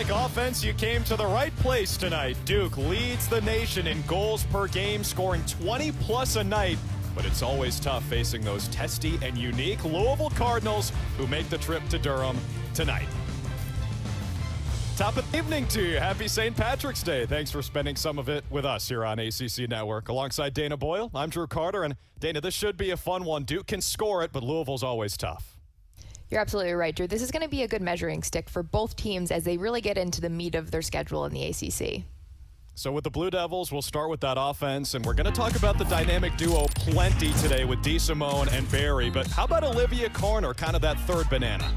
like offense, you came to the right place tonight. Duke leads the nation in goals per game, scoring 20-plus a night. But it's always tough facing those testy and unique Louisville Cardinals who make the trip to Durham tonight. Top of the evening to you. Happy St. Patrick's Day. Thanks for spending some of it with us here on ACC Network. Alongside Dana Boyle, I'm Drew Carter. And Dana, this should be a fun one. Duke can score it, but Louisville's always tough. You're absolutely right, Drew. This is going to be a good measuring stick for both teams as they really get into the meat of their schedule in the ACC. So with the Blue Devils, we'll start with that offense, and we're going to talk about the dynamic duo plenty today with DeSimone and Barry. But how about Olivia Corner, kind of that third banana?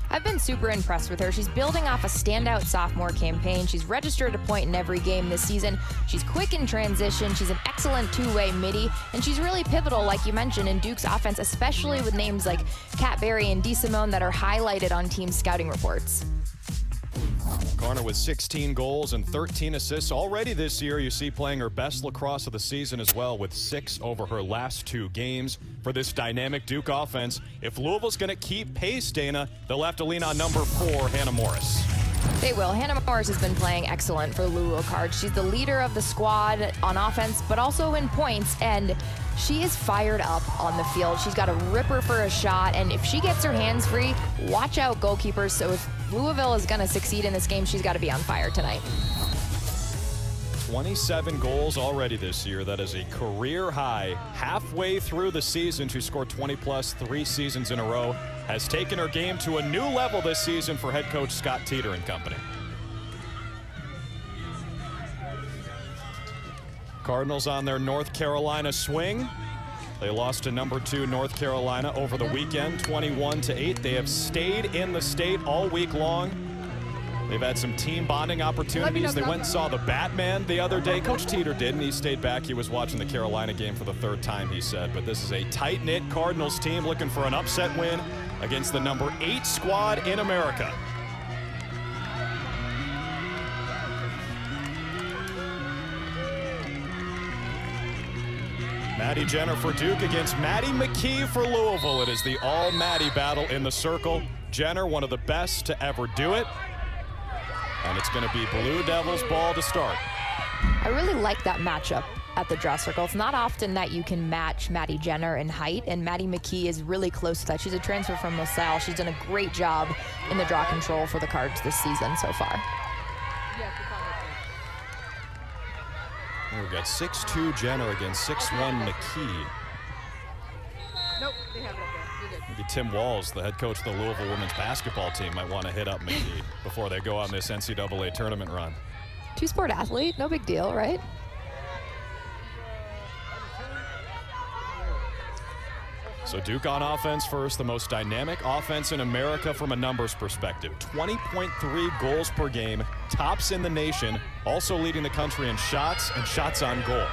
I've been super impressed with her. She's building off a standout sophomore campaign. She's registered a point in every game this season. She's quick in transition. She's an excellent two-way midi, and she's really pivotal, like you mentioned, in Duke's offense, especially with names like Kat Barry and DeSimone that are highlighted on team scouting reports. Corner with 16 goals and 13 assists already this year. You see playing her best lacrosse of the season as well with 6 over her last 2 games for this dynamic Duke offense. If Louisville's going to keep pace, Dana, they'll have to lean on number 4, Hannah Morris. They will. Hannah Morris has been playing excellent for Louisville Cards. She's the leader of the squad on offense, but also in points, and she is fired up on the field. She's got a ripper for a shot, and if she gets her hands free, watch out, goalkeepers. So if Louisville is going to succeed in this game, she's got to be on fire tonight. 27 goals already this year. That is a career high. Halfway through the season, she scored 20-plus 3 seasons in a row. Has taken her game to a new level this season for head coach Scott Teeter and company. Cardinals on their North Carolina swing. They lost to number 2 North Carolina over the weekend, 21-8. They have stayed in the state all week long. They've had some team bonding opportunities. They went and saw the Batman the other day. Coach Teeter didn't. He stayed back. He was watching the Carolina game for the 3rd time, he said. But this is a tight-knit Cardinals team looking for an upset win against the number 8 squad in America. Maddie Jenner for Duke against Maddie McKee for Louisville. It is the all-Maddie battle in the circle. Jenner, one of the best to ever do it. And it's going to be Blue Devils ball to start. I really like that matchup at the draw circle. It's not often that you can match Maddie Jenner in height, and Maddie McKee is really close to that. She's a transfer from LaSalle. She's done a great job in the draw control for the Cards this season so far. We've got 6'2" Jenner against 6'1" McKee. Nope, they have it up there. You're good. Maybe Tim Walls, the head coach of the Louisville women's basketball team, might want to hit up McKee before they go on this NCAA tournament run. 2-sport athlete, no big deal, right? So Duke on offense first, the most dynamic offense in America from a numbers perspective. 20.3 goals per game, tops in the nation, also leading the country in shots and shots on goal.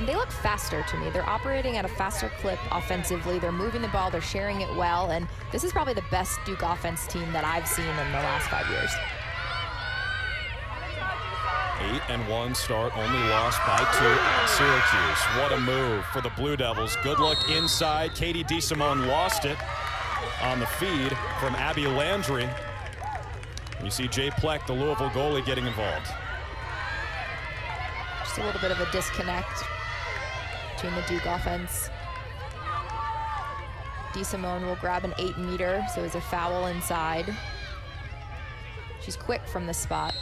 And they look faster to me. They're operating at a faster clip offensively. They're moving the ball, they're sharing it well, and this is probably the best Duke offense team that I've seen in the last 5 years. 8-1 start, only lost by 2 at Syracuse. What a move for the Blue Devils. Good look inside. Katie DeSimone lost it on the feed from Abby Landry. You see Jay Pleck, the Louisville goalie, getting involved. Just a little bit of a disconnect between the Duke offense. DeSimone will grab an 8-meter, so it's a foul inside. She's quick from this spot.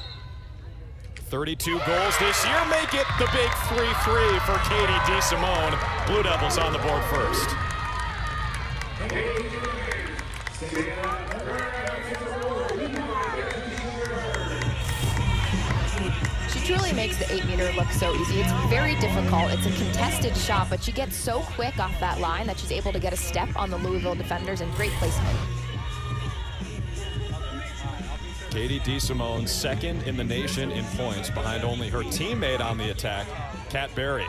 32 goals this year make it the big 3-3 for Katie DeSimone. Blue Devils on the board first. She truly makes the 8-meter look so easy. It's very difficult. It's a contested shot, but she gets so quick off that line that she's able to get a step on the Louisville defenders and great placement. Katie DeSimone, 2nd in the nation in points, behind only her teammate on the attack, Kat Barry.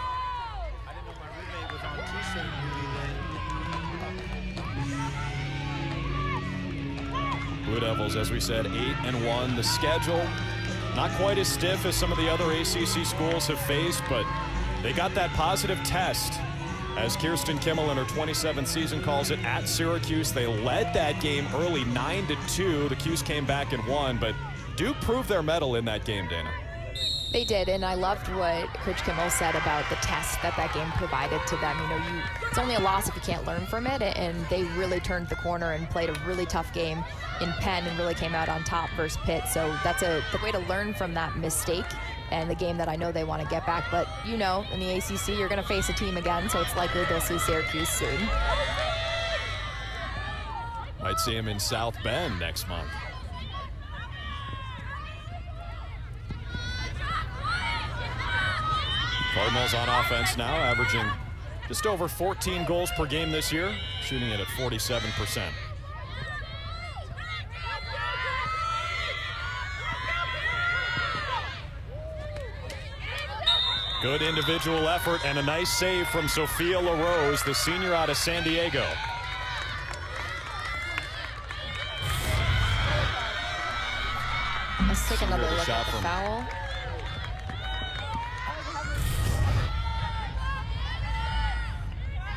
Blue Devils, as we said, 8-1. The schedule, not quite as stiff as some of the other ACC schools have faced, but they got that positive test. As Kirsten Kimmel in her 27th season calls it, at Syracuse. They led that game early 9-2. The 'Cuse came back and won, but Duke proved their mettle in that game, Dana. They did, and I loved what Coach Kimmel said about the test that game provided to them. You know, it's only a loss if you can't learn from it, and they really turned the corner and played a really tough game in Penn and really came out on top versus Pitt. So that's the way to learn from that mistake and the game that I know they want to get back. But, you know, in the ACC, you're going to face a team again, so it's likely they'll see Syracuse soon. Might see him in South Bend next month. Cardinals on offense now, averaging just over 14 goals per game this year, shooting it at 47%. Good individual effort and a nice save from Sophia LaRose, the senior out of San Diego. Let's take another look at the foul.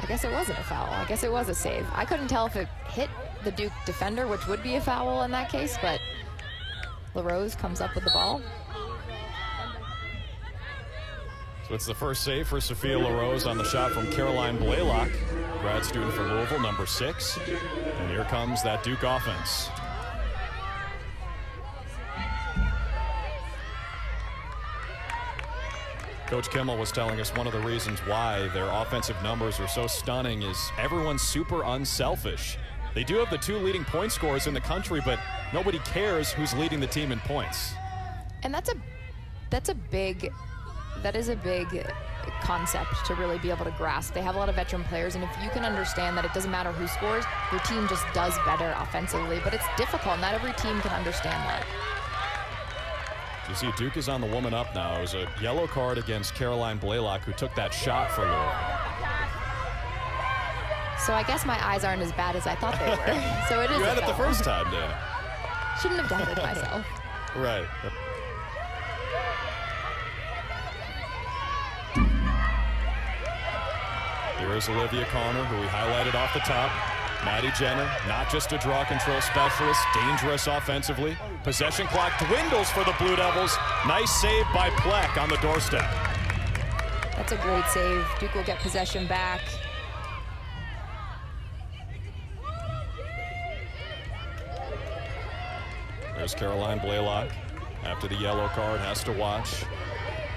I guess it wasn't a foul. I guess it was a save. I couldn't tell if it hit the Duke defender, which would be a foul in that case, but LaRose comes up with the ball. So it's the first save for Sophia LaRose on the shot from Caroline Blaylock, grad student from Louisville, number 6. And here comes that Duke offense. Coach Kimmel was telling us one of the reasons why their offensive numbers are so stunning is everyone's super unselfish. They do have the 2 leading point scorers in the country, but nobody cares who's leading the team in points. And that is a big concept to really be able to grasp. They have a lot of veteran players, and if you can understand that it doesn't matter who scores, your team just does better offensively. But it's difficult. Not every team can understand that. You see Duke is on the woman up now. It was a yellow card against Caroline Blaylock, who took that shot for Louisville. So I guess my eyes aren't as bad as I thought they were. So it is. You had it the first time, Dana. Shouldn't have doubted myself. Right. Here is Olivia Corner, who we highlighted off the top. Maddie Jenner, not just a draw control specialist, dangerous offensively. Possession clock dwindles for the Blue Devils. Nice save by Pleck on the doorstep. That's a great save. Duke will get possession back. There's Caroline Blaylock. After the yellow card, has to watch.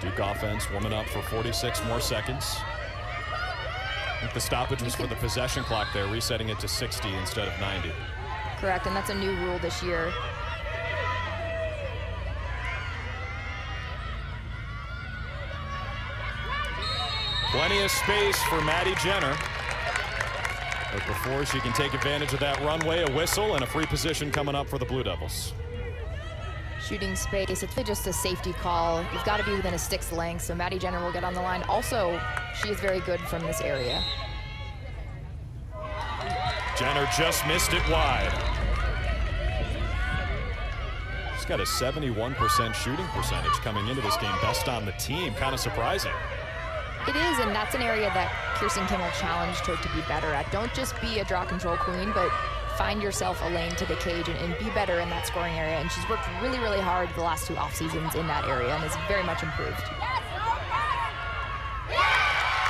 Duke offense, woman up for 46 more seconds. I think the stoppage was for the possession clock there, resetting it to 60 instead of 90. Correct, and that's a new rule this year. Plenty of space for Maddie Jenner. But before she can take advantage of that runway, a whistle and a free position coming up for the Blue Devils. Shooting space, it's just a safety call. You've got to be within a stick's length, so Maddie Jenner will get on the line. Also, she is very good from this area. Jenner just missed it wide. She's got a 71% shooting percentage coming into this game, best on the team. Kind of surprising. It is, and that's an area that Kirsten Kimmel challenged her to be better at. Don't just be a draw control queen, but find yourself a lane to the cage and be better in that scoring area. And she's worked really, really hard the last 2 off seasons in that area and is very much improved.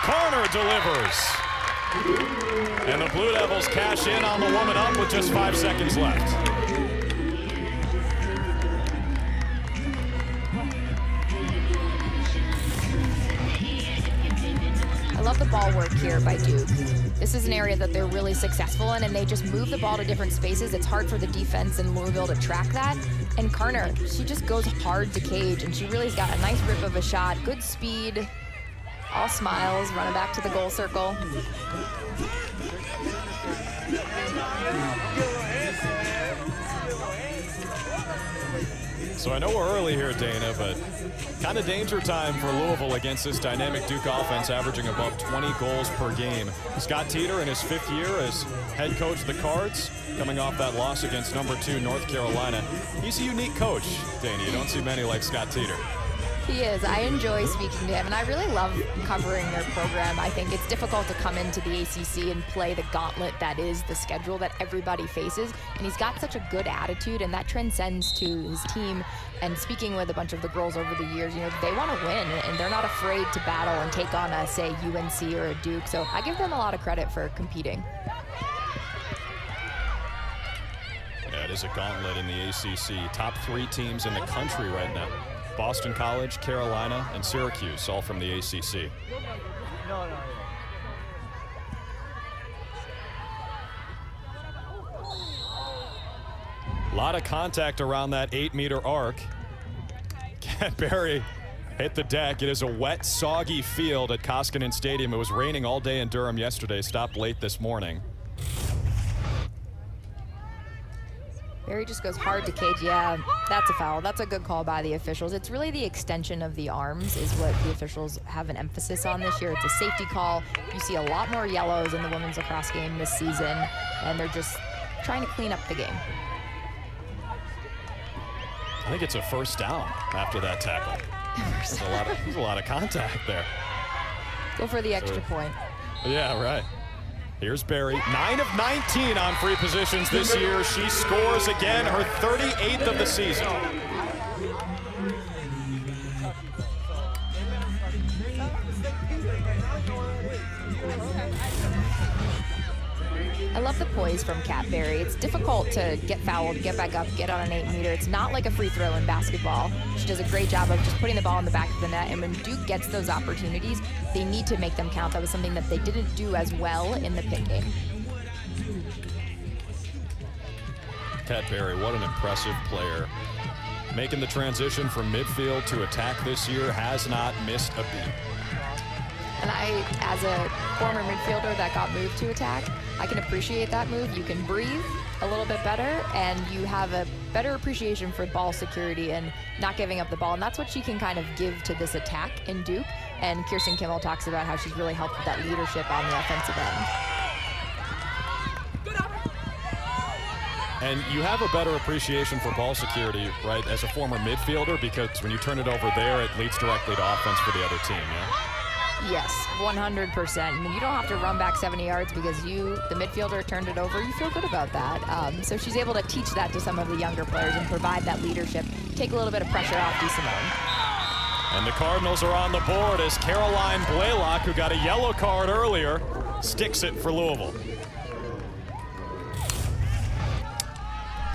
Corner delivers. And the Blue Devils cash in on the woman up with just 5 seconds left. I love the ball work here by Duke. This is an area that they're really successful in, and they just move the ball to different spaces. It's hard for the defense in Louisville to track that. And Corner, she just goes hard to cage, and she really's got a nice rip of a shot, good speed, all smiles, running back to the goal circle. So I know we're early here, Dana, but kind of danger time for Louisville against this dynamic Duke offense, averaging above 20 goals per game. Scott Teeter in his 5th year as head coach of the Cards, coming off that loss against number 2 North Carolina. He's a unique coach, Dana. You don't see many like Scott Teeter. He is. I enjoy speaking to him, and I really love covering their program. I think it's difficult to come into the ACC and play the gauntlet that is the schedule that everybody faces, and he's got such a good attitude, and that transcends to his team. And speaking with a bunch of the girls over the years, they want to win, and they're not afraid to battle and take on a, say, UNC or a Duke. So I give them a lot of credit for competing. Yeah, it is a gauntlet in the ACC. Top 3 teams in the country right now. Boston College, Carolina, and Syracuse, all from the ACC. A lot of contact around that 8-meter arc. Kat Berry hit the deck. It is a wet, soggy field at Koskinen Stadium. It was raining all day in Durham yesterday, stopped late this morning. Berry just goes hard to Cage. Yeah, that's a foul. That's a good call by the officials. It's really the extension of the arms is what the officials have an emphasis on this year. It's a safety call. You see a lot more yellows in the women's lacrosse game this season, and they're just trying to clean up the game. I think it's a first down after that tackle. There's a lot of contact there. Go for the extra point. Yeah, right. Here's Berry, 9 of 19 on free positions this year. She scores again, her 38th of the season. I love the poise from Kat Berry. It's difficult to get fouled, get back up, get on an 8-meter. It's not like a free throw in basketball. She does a great job of just putting the ball in the back of the net, and when Duke gets those opportunities, they need to make them count. That was something that they didn't do as well in the Pitt game. Kat Berry, what an impressive player. Making the transition from midfield to attack this year, has not missed a beat. And I, as a former midfielder that got moved to attack, I can appreciate that move. You can breathe a little bit better, and you have a better appreciation for ball security and not giving up the ball. And that's what she can kind of give to this attack in Duke. And Kirsten Kimmel talks about how she's really helped with that leadership on the offensive end. And you have a better appreciation for ball security, right, as a former midfielder, because when you turn it over there, it leads directly to offense for the other team, yeah? Yes, 100%. I mean, you don't have to run back 70 yards because you, the midfielder, turned it over. You feel good about that. So she's able to teach that to some of the younger players and provide that leadership, take a little bit of pressure off DeSimone. And the Cardinals are on the board as Caroline Blaylock, who got a yellow card earlier, sticks it for Louisville.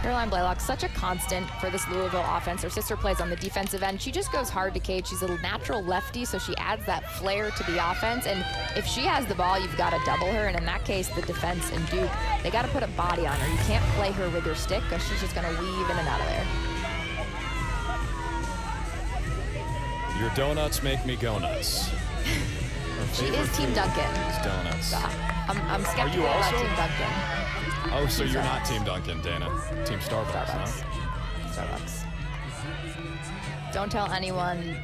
Caroline Blaylock, such a constant for this Louisville offense. Her sister plays on the defensive end. She just goes hard to Cage. She's a natural lefty, so she adds that flair to the offense. And if she has the ball, you've got to double her. And in that case, the defense and Duke, they got to put a body on her. You can't play her with your stick because she's just going to weave in and out of there. Your donuts make me go nuts. She is Team Duncan. Donuts. I'm skeptical about Team Duncan. Oh, so you're not Team Duncan, Dana. Team Starbucks, huh? Starbucks. Don't tell anyone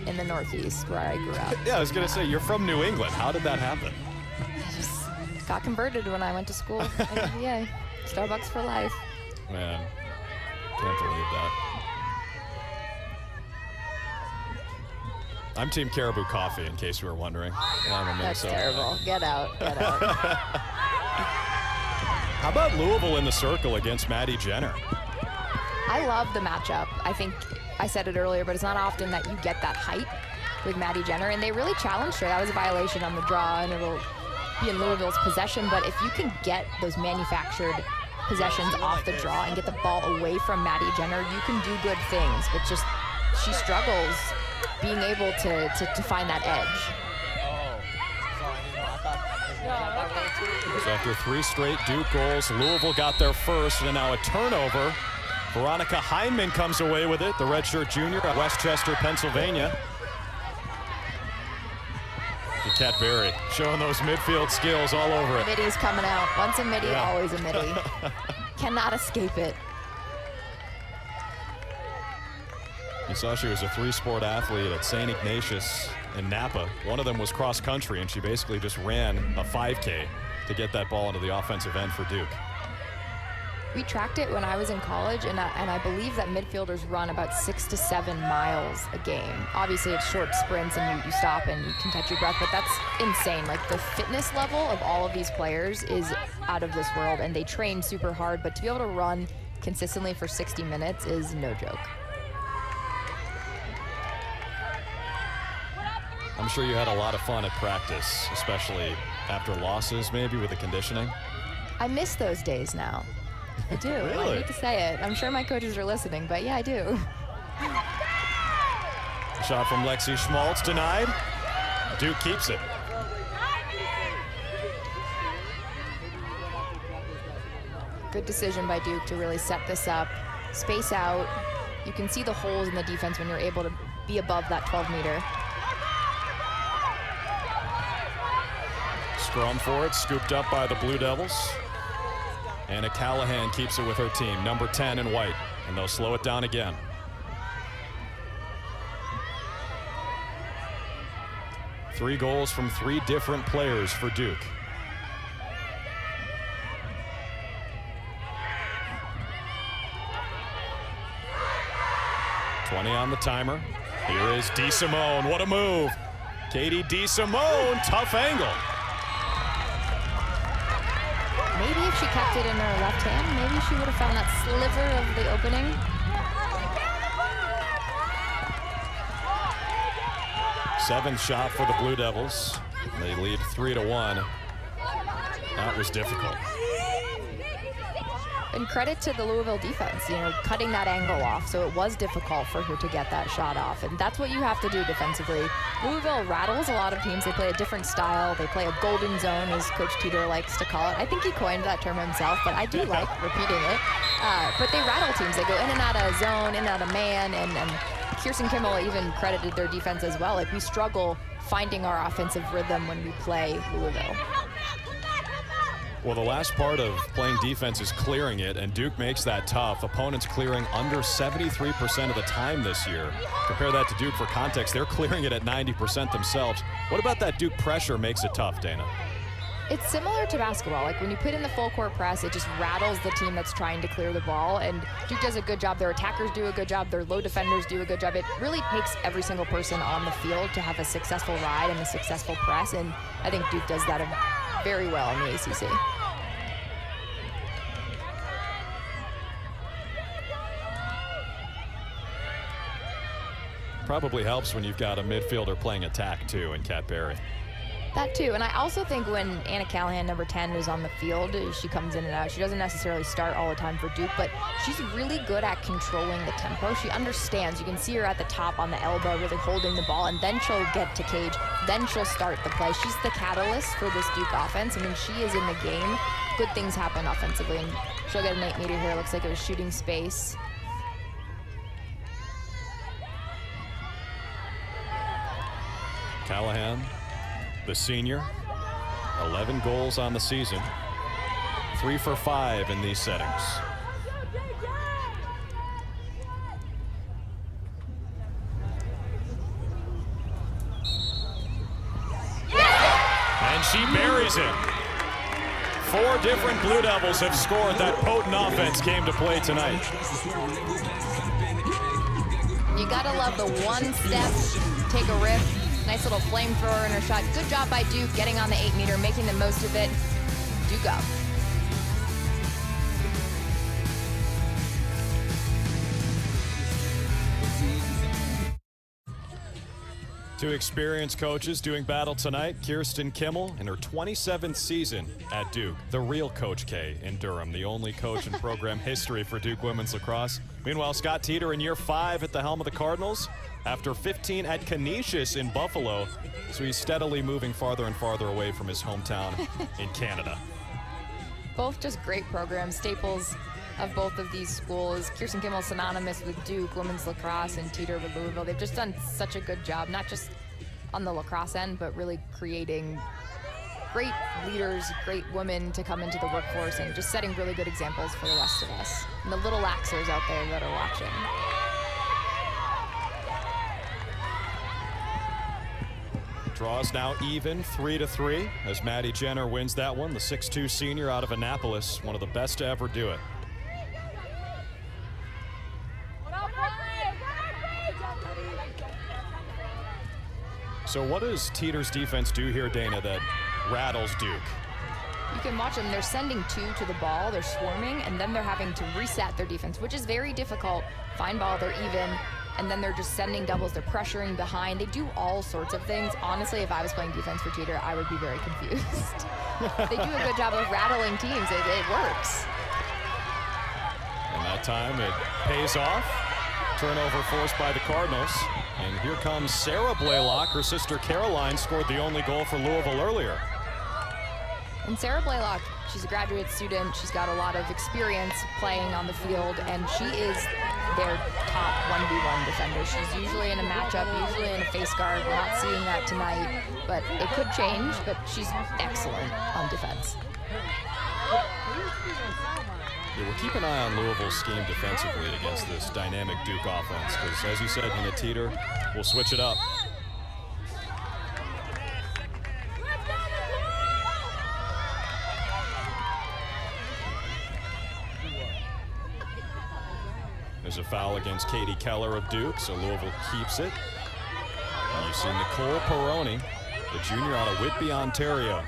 in the Northeast where I grew up. Yeah, I was going to say, you're from New England. How did that happen? I just got converted when I went to school at UVA. Starbucks for life. Man, can't believe that. I'm Team Caribou Coffee, in case you were wondering. I'm a That's Minnesota. terrible. Get out. Get out. How about Louisville in the circle against Maddie Jenner? I love the matchup. I think I said it earlier, but it's not often that you get that height with Maddie Jenner, and they really challenged her. That was a violation on the draw, and it'll be in Louisville's possession, but if you can get those manufactured possessions off the draw and get the ball away from Maddie Jenner, you can do good things, but just she struggles being able to find that edge. So after 3 straight Duke goals, Louisville got their first, and now a turnover. Veronica Heinman comes away with it, the redshirt junior at Westchester, Pennsylvania. Kat Berry showing those midfield skills all over it. Middy's coming out. Once a middy, Yeah. always a middy. Cannot escape it. You saw she was a 3-sport athlete at St. Ignatius in Napa. One of them was cross country, and she basically just ran a 5K to get that ball into the offensive end for Duke. We tracked it when I was in college, and I believe that midfielders run about 6 to 7 miles a game. Obviously, it's short sprints, and you stop and you can catch your breath, but that's insane. Like, the fitness level of all of these players is out of this world, and they train super hard, but to be able to run consistently for 60 minutes is no joke. I'm sure you had a lot of fun at practice, especially after losses, maybe, with the conditioning. I miss those days now. I do. Really? I hate to say it. I'm sure my coaches are listening, but yeah, I do. Shot from Lexi Schmaltz, denied. Duke keeps it. Good decision by Duke to really set this up, space out. You can see the holes in the defense when you're able to be above that 12-meter. Scrum for it, scooped up by the Blue Devils. Anna Callahan keeps it with her team, number 10 in white, and they'll slow it down again. Three goals from 3 different players for Duke. .20 on the timer. Here is DeSimone. What a move. Katie DeSimone, tough angle. Maybe if she kept it in her left hand, maybe she would have found that sliver of the opening. Seventh shot for the Blue Devils. They lead 3-1. That was difficult. And credit to the Louisville defense, you know, cutting that angle off, so it was difficult for her to get that shot off, and that's what you have to do defensively. Louisville rattles a lot of teams. They play a different style. They play a golden zone, as Coach Teeter likes to call it. I think he coined that term himself, but I do like repeating it. But they rattle teams. They go in and out of zone, in and out of man, and Kirsten Kimmel even credited their defense as well. Like, we struggle finding our offensive rhythm when we play Louisville. Well, the last part of playing defense is clearing it, and Duke makes that tough. Opponents clearing under 73% of the time this year. Compare that to Duke for context. They're clearing it at 90% themselves. What about that Duke pressure makes it tough, Dana? It's similar to basketball. Like, when you put in the full court press, it just rattles the team that's trying to clear the ball, and Duke does a good job. Their attackers do a good job. Their low defenders do a good job. It really takes every single person on the field to have a successful ride and a successful press, and I think Duke does that very well in the ACC. Probably helps when you've got a midfielder playing attack too in Kat Berry. That too, and I also think when Anna Callahan, number 10, is on the field, she comes in and out. She doesn't necessarily start all the time for Duke, but she's really good at controlling the tempo. She understands. You can see her at the top on the elbow, really holding the ball, and then she'll get to Cage. Then she'll start the play. She's the catalyst for this Duke offense. I mean, she is in the game. Good things happen offensively, and she'll get an 8-meter here. Looks like it was shooting space. Callahan, the senior, 11 goals on the season, 3 for 5 in these settings. And she buries it. 4 different Blue Devils have scored. That potent offense came to play tonight. You gotta love the one step, take a rip. Nice little flamethrower in her shot. Good job by Duke getting on the 8-meter, making the most of it. Duke up. Two experienced coaches doing battle tonight. Kirsten Kimmel in her 27th season at Duke. The real Coach K in Durham, the only coach in program history for Duke women's lacrosse. Meanwhile, Scott Teeter in year 5 at the helm of the Cardinals. After 15 at Canisius in Buffalo, so he's steadily moving farther and farther away from his hometown in Canada. Both just great programs, staples of both of these schools. Kirsten Kimmel synonymous with Duke women's lacrosse, and Teeter with Louisville. They've just done such a good job, not just on the lacrosse end, but really creating great leaders, great women to come into the workforce, and just setting really good examples for the rest of us and the little laxers out there that are watching. Draws now even, 3-3, as Maddie Jenner wins that one. The 6'2 senior out of Annapolis, one of the best to ever do it. So what does Teeter's defense do here, Dana, that rattles Duke? You can watch them. They're sending 2 to the ball. They're swarming, and then they're having to reset their defense, which is very difficult. Fine ball, they're even, and then they're just sending doubles. They're pressuring behind. They do all sorts of things. Honestly, if I was playing defense for Teeter, I would be very confused. They do a good job of rattling teams. It works. And that time it pays off. Turnover forced by the Cardinals. And here comes Sarah Blaylock. Her sister Caroline scored the only goal for Louisville earlier. And Sarah Blaylock, she's a graduate student. She's got a lot of experience playing on the field, and she is their top 1v1 defender. She's usually in a matchup, usually in a face guard. We're not seeing that tonight, but it could change, but she's excellent on defense. Yeah, we'll keep an eye on Louisville's scheme defensively against this dynamic Duke offense, because as you said, Hannah, Teeter will switch it up. There's a foul against Katie Keller of Duke, so Louisville keeps it. And you see Nicole Peroni, the junior out of Whitby, Ontario.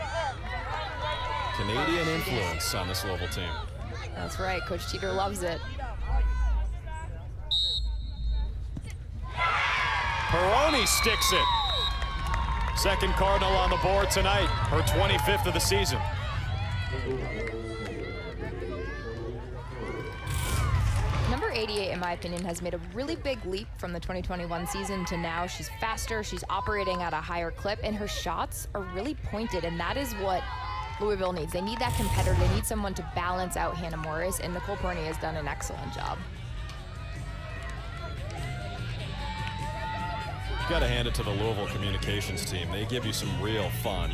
Canadian influence on this Louisville team. That's right, Coach Teeter loves it. Peroni sticks it. Second Cardinal on the board tonight, her 25th of the season. Number 88, in my opinion, has made a really big leap from the 2021 season to now. She's faster, she's operating at a higher clip, and her shots are really pointed, and that is what Louisville needs. They need that competitor. They need someone to balance out Hannah Morris, and Nicole Peroni has done an excellent job. You gotta hand it to the Louisville communications team. They give you some real fun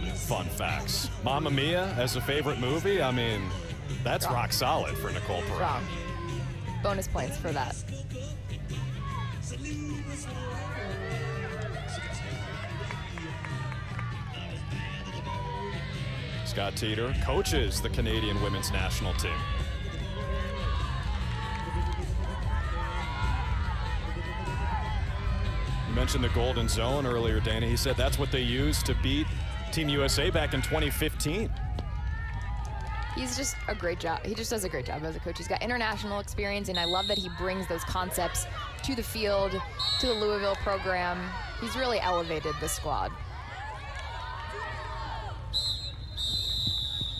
facts. Mamma Mia as a favorite movie, I mean, that's rock solid for Nicole Peroni. Wrong. Bonus points for that. Scott Teeter coaches the Canadian women's national team. You mentioned the golden zone earlier, Dana. He said that's what they used to beat Team USA back in 2015. He's just a great job. He just does a great job as a coach. He's got international experience, and I love that he brings those concepts to the field, to the Louisville program. He's really elevated the squad.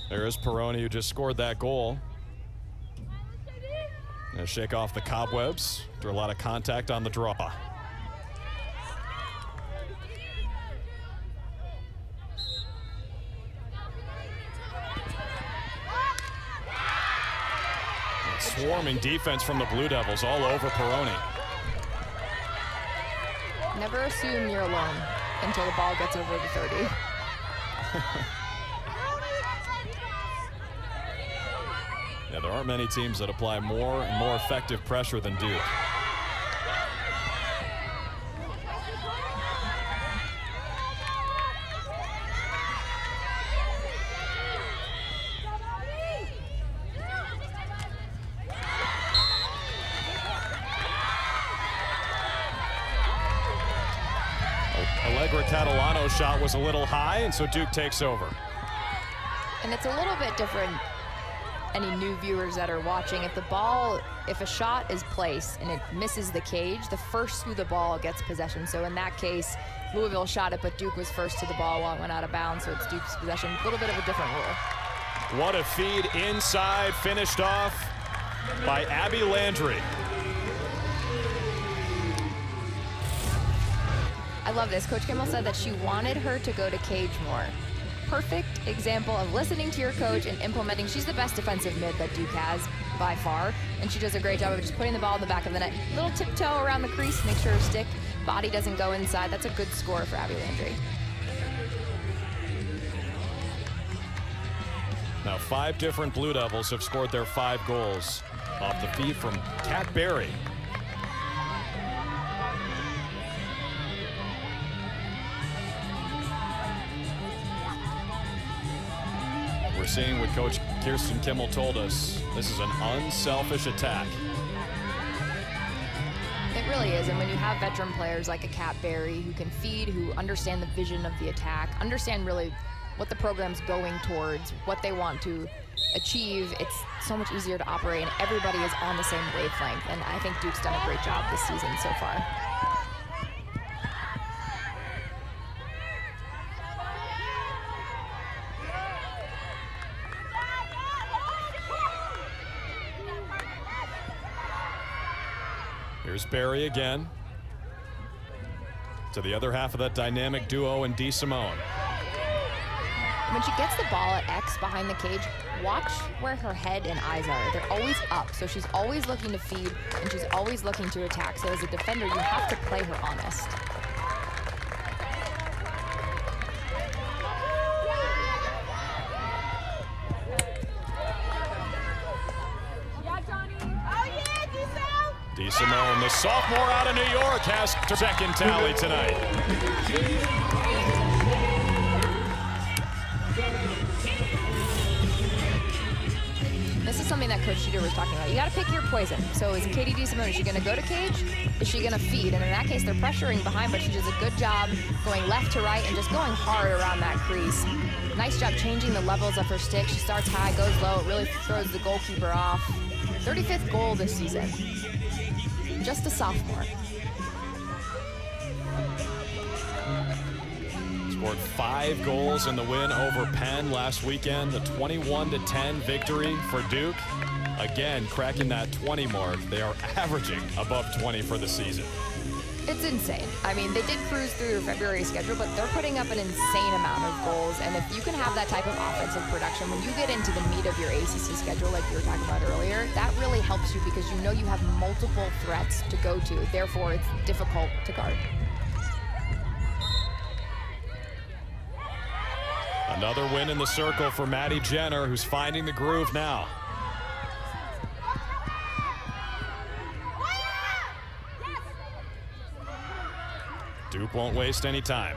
There is Peroni, who just scored that goal. Gonna shake off the cobwebs after a lot of contact on the draw. Swarming defense from the Blue Devils all over Peroni. Never assume you're alone until the ball gets over the 30. Yeah, there aren't many teams that apply more and more effective pressure than Duke. Allegra Catalano's shot was a little high, and so Duke takes over. And it's a little bit different. Any new viewers that are watching, if a shot is placed and it misses the cage, the first to the ball gets possession. So in that case, Louisville shot it, but Duke was first to the ball while it went out of bounds, so it's Duke's possession. A little bit of a different rule. What a feed inside, finished off by Abby Landry. I love this. Coach Kimmel said that she wanted her to go to cage more. Perfect example of listening to your coach and implementing. She's the best defensive mid that Duke has by far, and she does a great job of just putting the ball in the back of the net. Little tiptoe around the crease, make sure her stick body doesn't go inside. That's a good score for Abby Landry. Now 5 different Blue Devils have scored their 5 goals off the feed from Kat Berry. We're seeing what Coach Kirsten Kimmel told us. This is an unselfish attack. It really is, and when you have veteran players like a Kat Berry who can feed, who understand the vision of the attack, understand really what the program's going towards, what they want to achieve, it's so much easier to operate, and everybody is on the same wavelength, and I think Duke's done a great job this season so far. Here's Berry again. To the other half of that dynamic duo in DeSimone. When she gets the ball at X behind the cage, watch where her head and eyes are. They're always up, so she's always looking to feed, and she's always looking to attack. So as a defender, you have to play her honest. DeSimone, the sophomore out of New York, has her second tally tonight. This is something that Coach Cheater was talking about. You got to pick your poison. So is Katie DeSimone, is she going to go to cage? Is she going to feed? And in that case, they're pressuring behind, but she does a good job going left to right and just going hard around that crease. Nice job changing the levels of her stick. She starts high, goes low. It really throws the goalkeeper off. 35th goal this season. Just a sophomore. Scored 5 goals in the win over Penn last weekend. A 21-10 victory for Duke. Again, cracking that 20 mark. They are averaging above 20 for the season. It's insane. I mean, they did cruise through their February schedule, but they're putting up an insane amount of goals. And if you can have that type of offensive production, when you get into the meat of your ACC schedule, like you were talking about earlier, that really helps you because you know you have multiple threats to go to. Therefore, it's difficult to guard. Another win in the circle for Maddie Jenner, who's finding the groove now. Duke won't waste any time.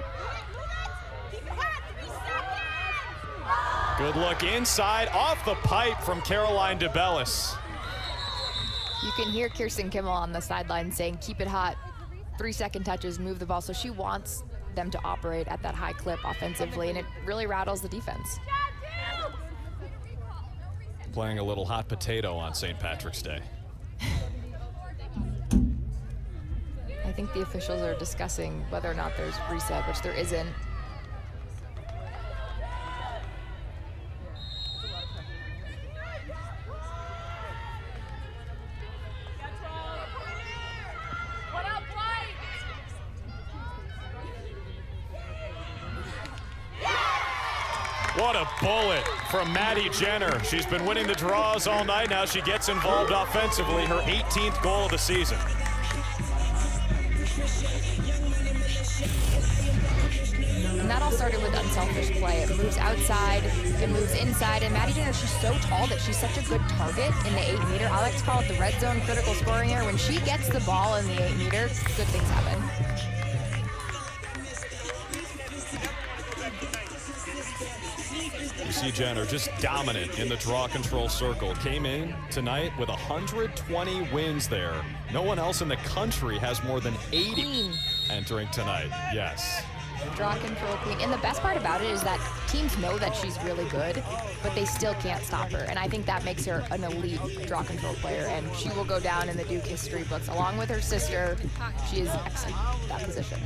Good look inside, off the pipe from Caroline DeBellis. You can hear Kirsten Kimmel on the sideline saying, keep it hot, 3-second touches, move the ball. So she wants them to operate at that high clip offensively, and it really rattles the defense. Playing a little hot potato on St. Patrick's Day. I think the officials are discussing whether or not there's reset, which there isn't. What a bullet from Maddie Jenner. She's been winning the draws all night. Now she gets involved offensively, her 18th goal of the season. And that all started with unselfish play. It moves outside, it moves inside, and Maddie Jenner, she's so tall that she's such a good target in the 8-meter. I like to call it the red zone critical scoring area. When she gets the ball in the 8-meter, good things happen. You see Jenner just dominant in the draw control circle. Came in tonight with 120 wins there. No one else in the country has more than 80 entering tonight. Yes. Draw control queen. And the best part about it is that teams know that she's really good, but they still can't stop her. And I think that makes her an elite draw control player. And she will go down in the Duke history books along with her sister. She is excellent at that position.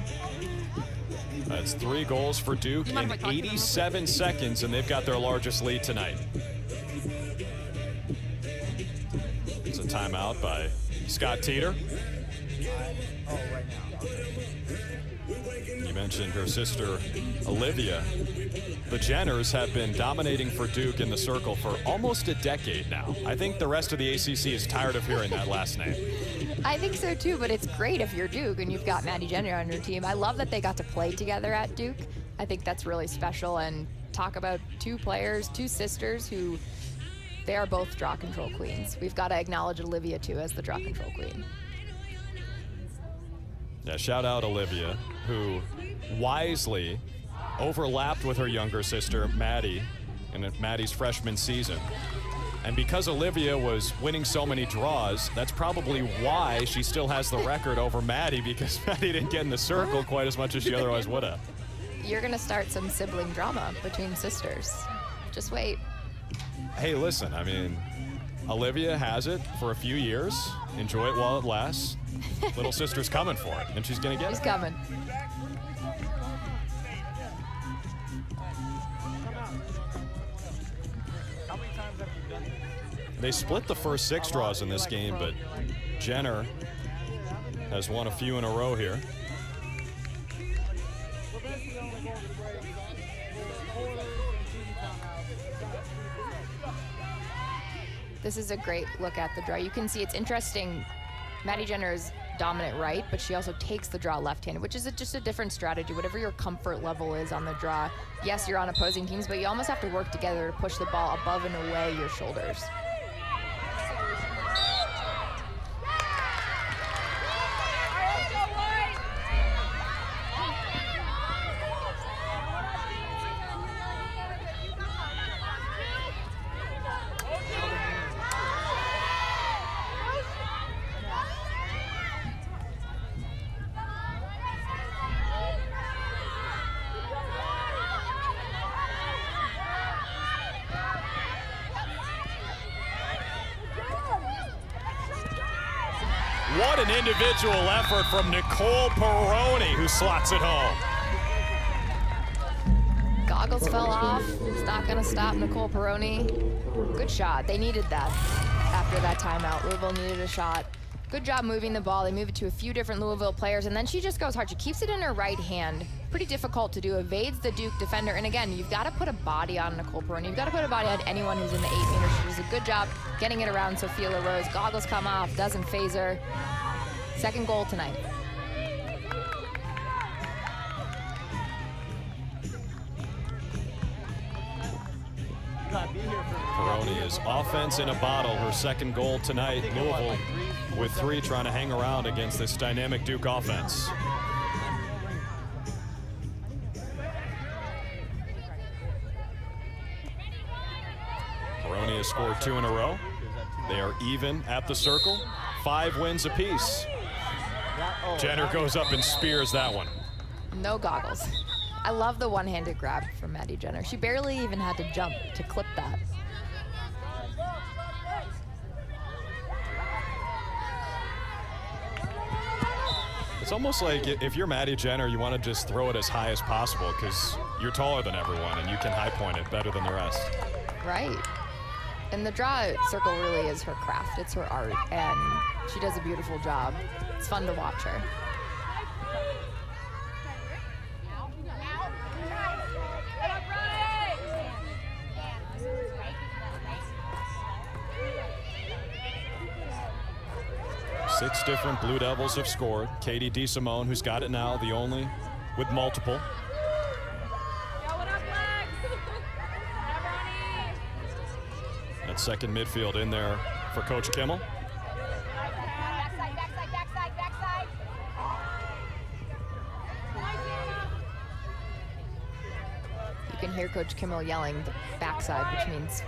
That's 3 goals for Duke in 87 seconds, and they've got their largest lead tonight. It's a timeout by Scott Teeter. You mentioned her sister, Olivia. The Jenners have been dominating for Duke in the circle for almost a decade now. I think the rest of the ACC is tired of hearing that last name. I think so too, but it's great if you're Duke and you've got Maddie Jenner on your team. I love that they got to play together at Duke. I think that's really special, and talk about 2 players, 2 sisters who, they are both draw control queens. We've got to acknowledge Olivia too as the draw control queen. Yeah, shout out Olivia, who wisely overlapped with her younger sister, Maddie, in Maddie's freshman season. And because Olivia was winning so many draws, that's probably why she still has the record over Maddie, because Maddie didn't get in the circle quite as much as she otherwise would have. You're going to start some sibling drama between sisters. Just wait. Hey, listen, I mean, Olivia has it for a few years. Enjoy it while it lasts. Little sister's coming for it, and she's going to get it. She's coming. They split the first 6 draws in this game, but Jenner has won a few in a row here. This is a great look at the draw. You can see it's interesting. Maddie Jenner is dominant right, but she also takes the draw left-handed, which is just a different strategy. Whatever your comfort level is on the draw, yes, you're on opposing teams, but you almost have to work together to push the ball above and away your shoulders. What an individual effort from Nicole Peroni, who slots it home. Goggles fell off. It's not going to stop Nicole Peroni. Good shot. They needed that after that timeout. Louisville needed a shot. Good job moving the ball. They move it to a few different Louisville players, and then she just goes hard. She keeps it in her right hand. Pretty difficult to do. Evades the Duke defender. And again, you've got to put a body on Nicole Peroni. You've got to put a body on anyone who's in the 8-meter. She does a good job getting it around Sophia LaRose. Goggles come off. Doesn't phase her. Second goal tonight. Peroni is offense in a bottle. Her second goal tonight. Louisville with 3 trying to hang around against this dynamic Duke offense. Peroni has scored 2 in a row. They are even at the circle. 5 wins apiece. Jenner goes up and spears that one. No goggles. I love the one-handed grab from Maddie Jenner. She barely even had to jump to clip that. It's almost like if you're Maddie Jenner, you want to just throw it as high as possible because you're taller than everyone and you can high point it better than the rest. Right. And the draw circle really is her craft. It's her art, and she does a beautiful job. It's fun to watch her. Six different Blue Devils have scored. Katie DeSimone, who's got it now, the only with multiple. That second midfield in there for Coach Kimmel. You can hear Coach Kimmel yelling the backside, which means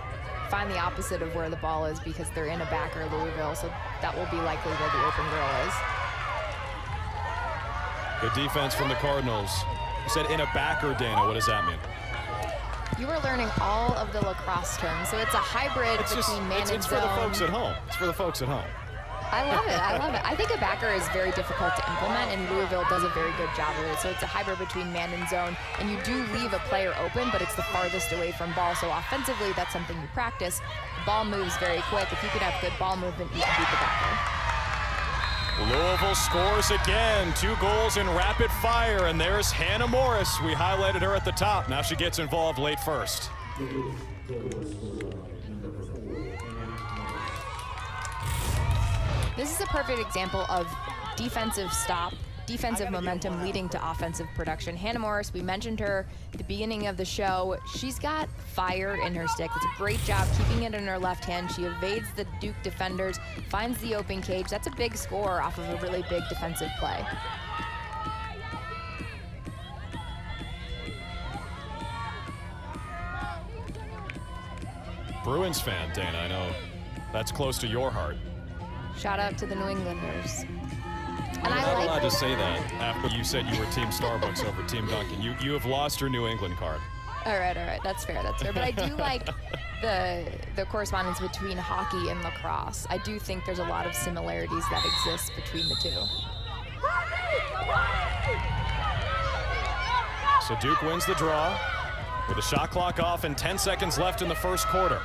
find the opposite of where the ball is because they're in a backer Louisville, so that will be likely where the open girl is. Good defense from the Cardinals. You said in a backer, Dana. What does that mean? You are learning all of the lacrosse terms, so it's a hybrid between man and zone. It's for the folks at home. It's for the folks at home. I love it. I love it. I think a backer is very difficult to implement, and Louisville does a very good job of it. So it's a hybrid between man and zone, and you do leave a player open, but it's the farthest away from ball. So offensively, that's something you practice. The ball moves very quick. If you can have good ball movement, you can beat the backer. Louisville scores again. 2 goals in rapid fire, and there's Hannah Morris. We highlighted her at the top. Now she gets involved late first. This is a perfect example of defensive stop, defensive momentum leading to offensive production. Hannah Morris, we mentioned her at the beginning of the show. She's got fire in her stick. It's a great job keeping it in her left hand. She evades the Duke defenders, finds the open cage. That's a big score off of a really big defensive play. Bruins fan, Dana. I know that's close to your heart. Shout out to the New Englanders. And You're I not like allowed to say that after you said you were Team Starbucks over Team Duncan. You have lost your New England card. All right, that's fair. But I do like the correspondence between hockey and lacrosse. I do think there's a lot of similarities that exist between the two. So Duke wins the draw with the shot clock off and 10 seconds left in the first quarter.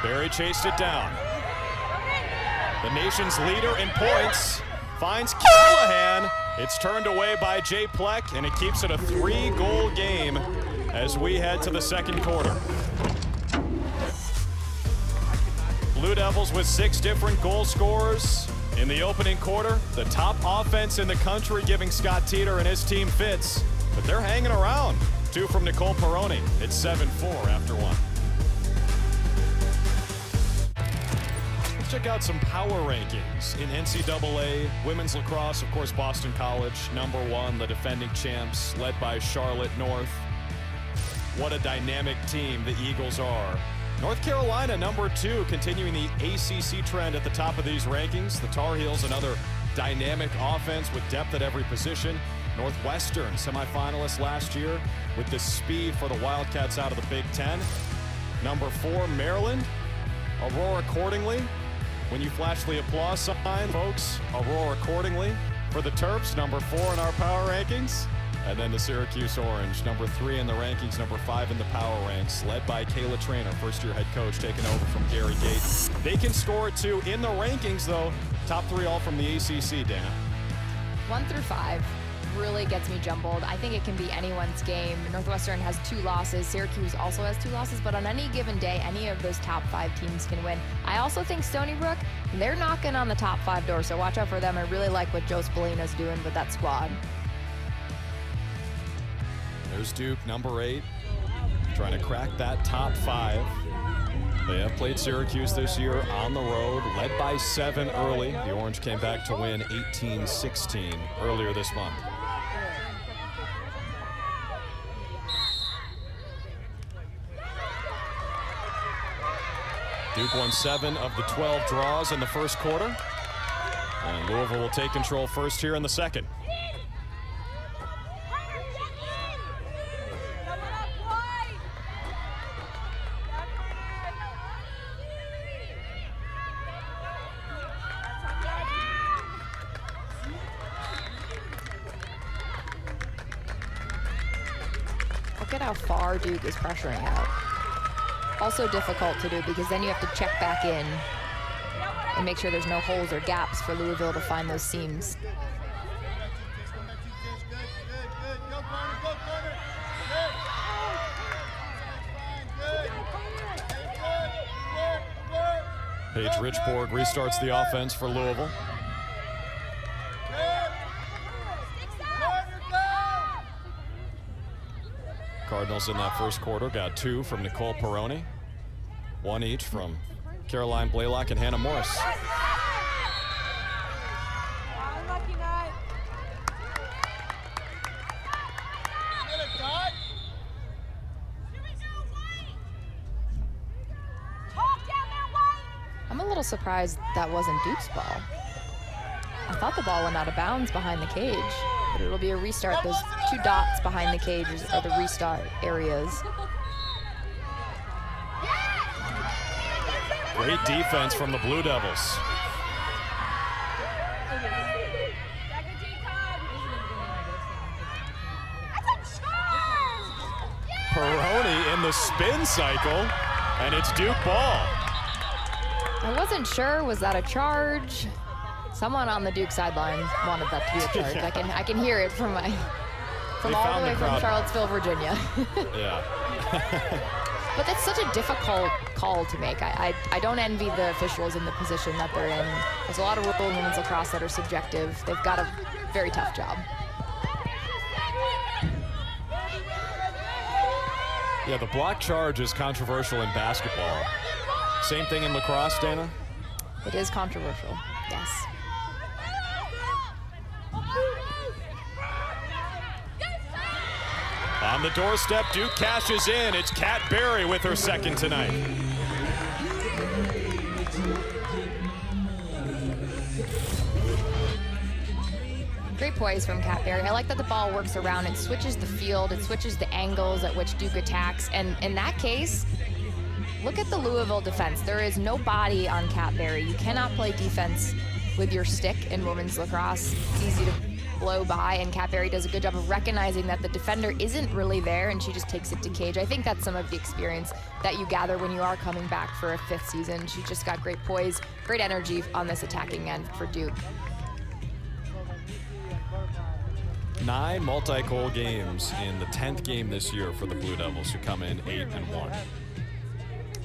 Barry chased it down. The nation's leader in points finds Callahan. It's turned away by Jay Pleck, and it keeps it a 3-goal game as we head to the second quarter. Blue Devils with 6 different goal scorers in the opening quarter. The top offense in the country giving Scott Teeter and his team fits, but they're hanging around. 2 from Nicole Peroni. It's 7-4 after 1. Let's check out some power rankings in NCAA women's lacrosse. Of course, Boston College, #1, the defending champs, led by Charlotte North. What a dynamic team the Eagles are. North Carolina, #2, continuing the ACC trend at the top of these rankings. The Tar Heels, another dynamic offense with depth at every position. Northwestern, semifinalists last year with the speed for the Wildcats out of the Big Ten. #4, Maryland. Aurora accordingly. When you flash the applause sign, folks, Aurora accordingly for the Terps, #4 in our power rankings. And then the Syracuse Orange, #3 in the rankings, #5 in the power ranks, led by Kayla Traynor, first-year head coach, taking over from Gary Gates. They can score it too in the rankings, though. Top 3 all from the ACC, Dana. 1 through 5 really gets me jumbled. I think it can be anyone's game. Northwestern has 2 losses. Syracuse also has 2 losses, but on any given day, any of those top 5 teams can win. I also think Stony Brook, they're knocking on the top 5 door, so watch out for them. I really like what Joe Spallina's doing with that squad. There's Duke, #8, trying to crack that top 5. They have played Syracuse this year on the road, led by 7 early. The Orange came back to win 18-16 earlier this month. Duke won 7 of the 12 draws in the first quarter. And Louisville will take control first here in the second. Look at how far Duke is pressuring out. Also difficult to do because then you have to check back in and make sure there's no holes or gaps for Louisville to find those seams. Paige Richborg restarts the offense for Louisville. Cardinals in that first quarter got 2 from Nicole Peroni, 1 each from Caroline Blaylock and Hannah Morris. I'm a little surprised that wasn't Duke's ball. I thought the ball went out of bounds behind the cage, but it'll be a restart. Those 2 dots behind the cage are the restart areas. Great defense from the Blue Devils. Peroni in the spin cycle, and it's Duke ball. I wasn't sure, was that a charge? Someone on the Duke sideline wanted that to be a charge. Yeah. I can hear it from all the way from Charlottesville, Virginia. Yeah. But that's such a difficult call to make. I don't envy the officials in the position that they're in. There's a lot of rules in women's lacrosse that are subjective. They've got a very tough job. Yeah, the block charge is controversial in basketball. Same thing in lacrosse, Dana? It is controversial, yes. On the doorstep, Duke cashes in. It's Kat Berry with her second tonight. Great poise from Kat Berry. I like that the ball works around. It switches the field. It switches the angles at which Duke attacks. And in that case, look at the Louisville defense. There is no body on Kat Berry. You cannot play defense with your stick in women's lacrosse. It's easy to blow by, and Kat Berry does a good job of recognizing that the defender isn't really there, and she just takes it to cage. I think that's some of the experience that you gather when you are coming back for a 5th season. She just got great poise, great energy on this attacking end for Duke. 9 multi-goal games in the 10th game this year for the Blue Devils, who come in 8-1.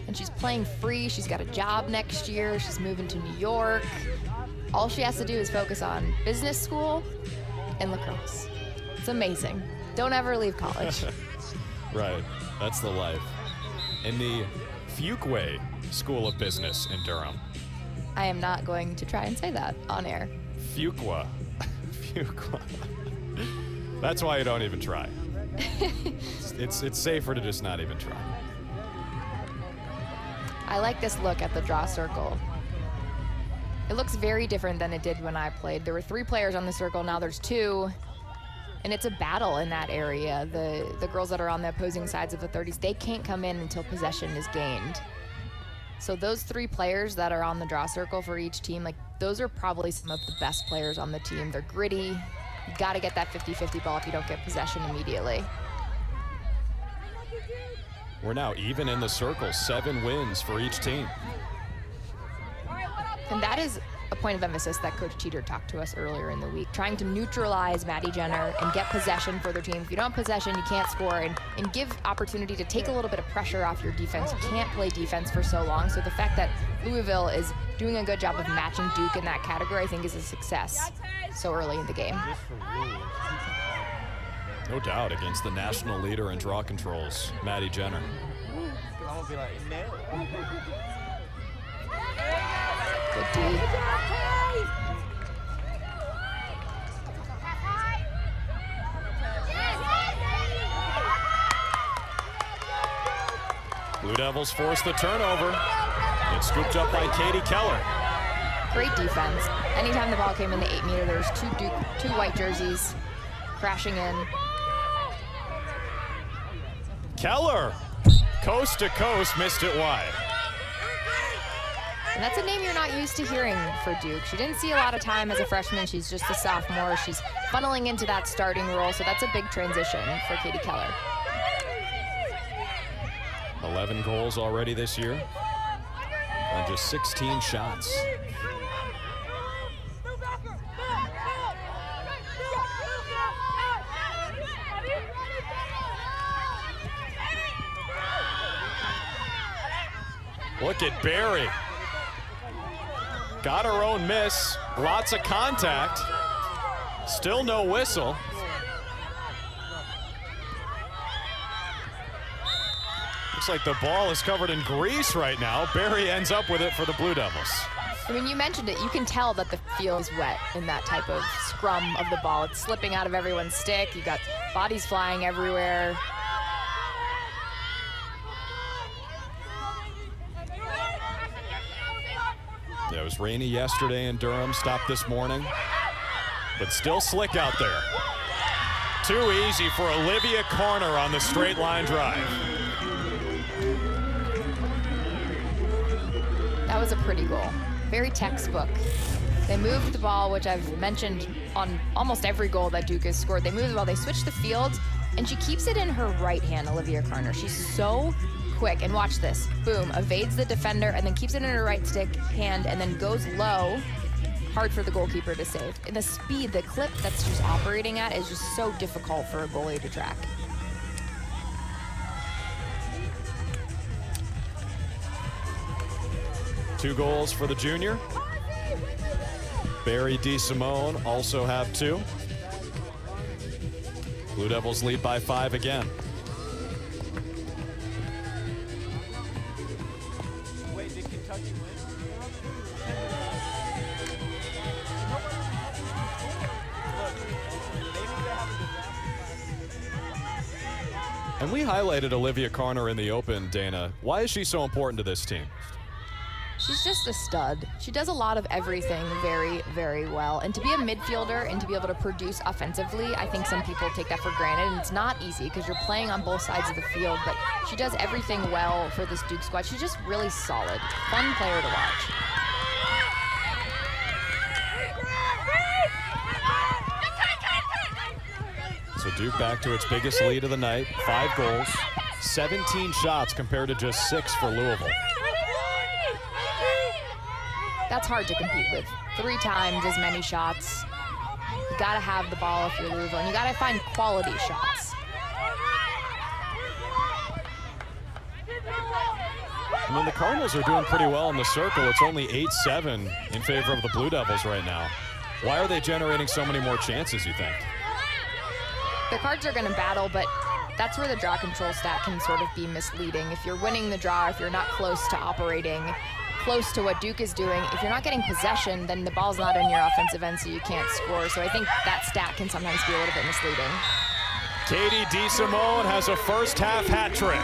And she's playing free. She's got a job next year. She's moving to New York. All she has to do is focus on business school and lacrosse. It's amazing. Don't ever leave college. Right, that's the life. In the Fuquay School of Business in Durham. I am not going to try and say that on air. Fuqua. Fuqua. That's why you don't even try. It's safer to just not even try. I like this look at the draw circle. It looks very different than it did when I played. There were 3 players on the circle, now there's 2. And it's a battle in that area. The girls that are on the opposing sides of the 30s, they can't come in until possession is gained. So those 3 players that are on the draw circle for each team, like, those are probably some of the best players on the team. They're gritty. You gotta get that 50-50 ball if you don't get possession immediately. We're now even in the circle, 7 wins for each team. And that is a point of emphasis that Coach Cheater talked to us earlier in the week, trying to neutralize Maddie Jenner and get possession for their team. If you don't have possession, you can't score, and give opportunity to take a little bit of pressure off your defense. You can't play defense for so long. So the fact that Louisville is doing a good job of matching Duke in that category, I think, is a success so early in the game. No doubt, against the national leader in draw controls, Maddie Jenner. Good D. Blue Devils force the turnover. It's scooped up by Katie Keller. Great defense. Anytime the ball came in the 8-meter, there was 2 white jerseys crashing in. Keller, coast to coast, missed it wide. And that's a name you're not used to hearing for Duke. She didn't see a lot of time as a freshman. She's just a sophomore. She's funneling into that starting role, so that's a big transition for Katie Keller. 11 goals already this year, and just 16 shots. Look at Berry. Got her own miss, lots of contact, still no whistle. Looks like the ball is covered in grease right now. Berry ends up with it for the Blue Devils. I mean, you mentioned it. You can tell that the field is wet in that type of scrum of the ball. It's slipping out of everyone's stick. You got bodies flying everywhere. Yeah, it was rainy yesterday in Durham, stopped this morning, but still slick out there. Too easy for Olivia Corner on the straight line drive. That was a pretty goal. Very textbook. They moved the ball, which I've mentioned on almost every goal that Duke has scored. They moved the ball, they switched the field, and she keeps it in her right hand, Olivia Corner. She's so quick, and watch this. Boom, evades the defender, and then keeps it in her right hand, and then goes low. Hard for the goalkeeper to save. And the speed, the clip that she's operating at is just so difficult for a goalie to track. Two goals for the junior. Barry DeSimone also have 2. Blue Devils lead by 5 again. Wait, did Kentucky win? Look, they need to have a disaster. And we highlighted Olivia Corner in the open, Dana. Why is she so important to this team? She's just a stud. She does a lot of everything very, very well. And to be a midfielder and to be able to produce offensively, I think some people take that for granted. And it's not easy because you're playing on both sides of the field, but she does everything well for this Duke squad. She's just really solid. Fun player to watch. So Duke back to its biggest lead of the night, 5 goals, 17 shots compared to just 6 for Louisville. That's hard to compete with. 3 times as many shots. You gotta have the ball if you're Louisville, and you gotta find quality shots. I mean, the Cardinals are doing pretty well in the circle. It's only 8-7 in favor of the Blue Devils right now. Why are they generating so many more chances, you think? The Cards are gonna battle, but that's where the draw control stat can sort of be misleading. If you're winning the draw, if you're not close to operating close to what Duke is doing, if you're not getting possession, then the ball's not in your offensive end, so you can't score. So I think that stat can sometimes be a little bit misleading. Katie DeSimone has a first-half hat trick.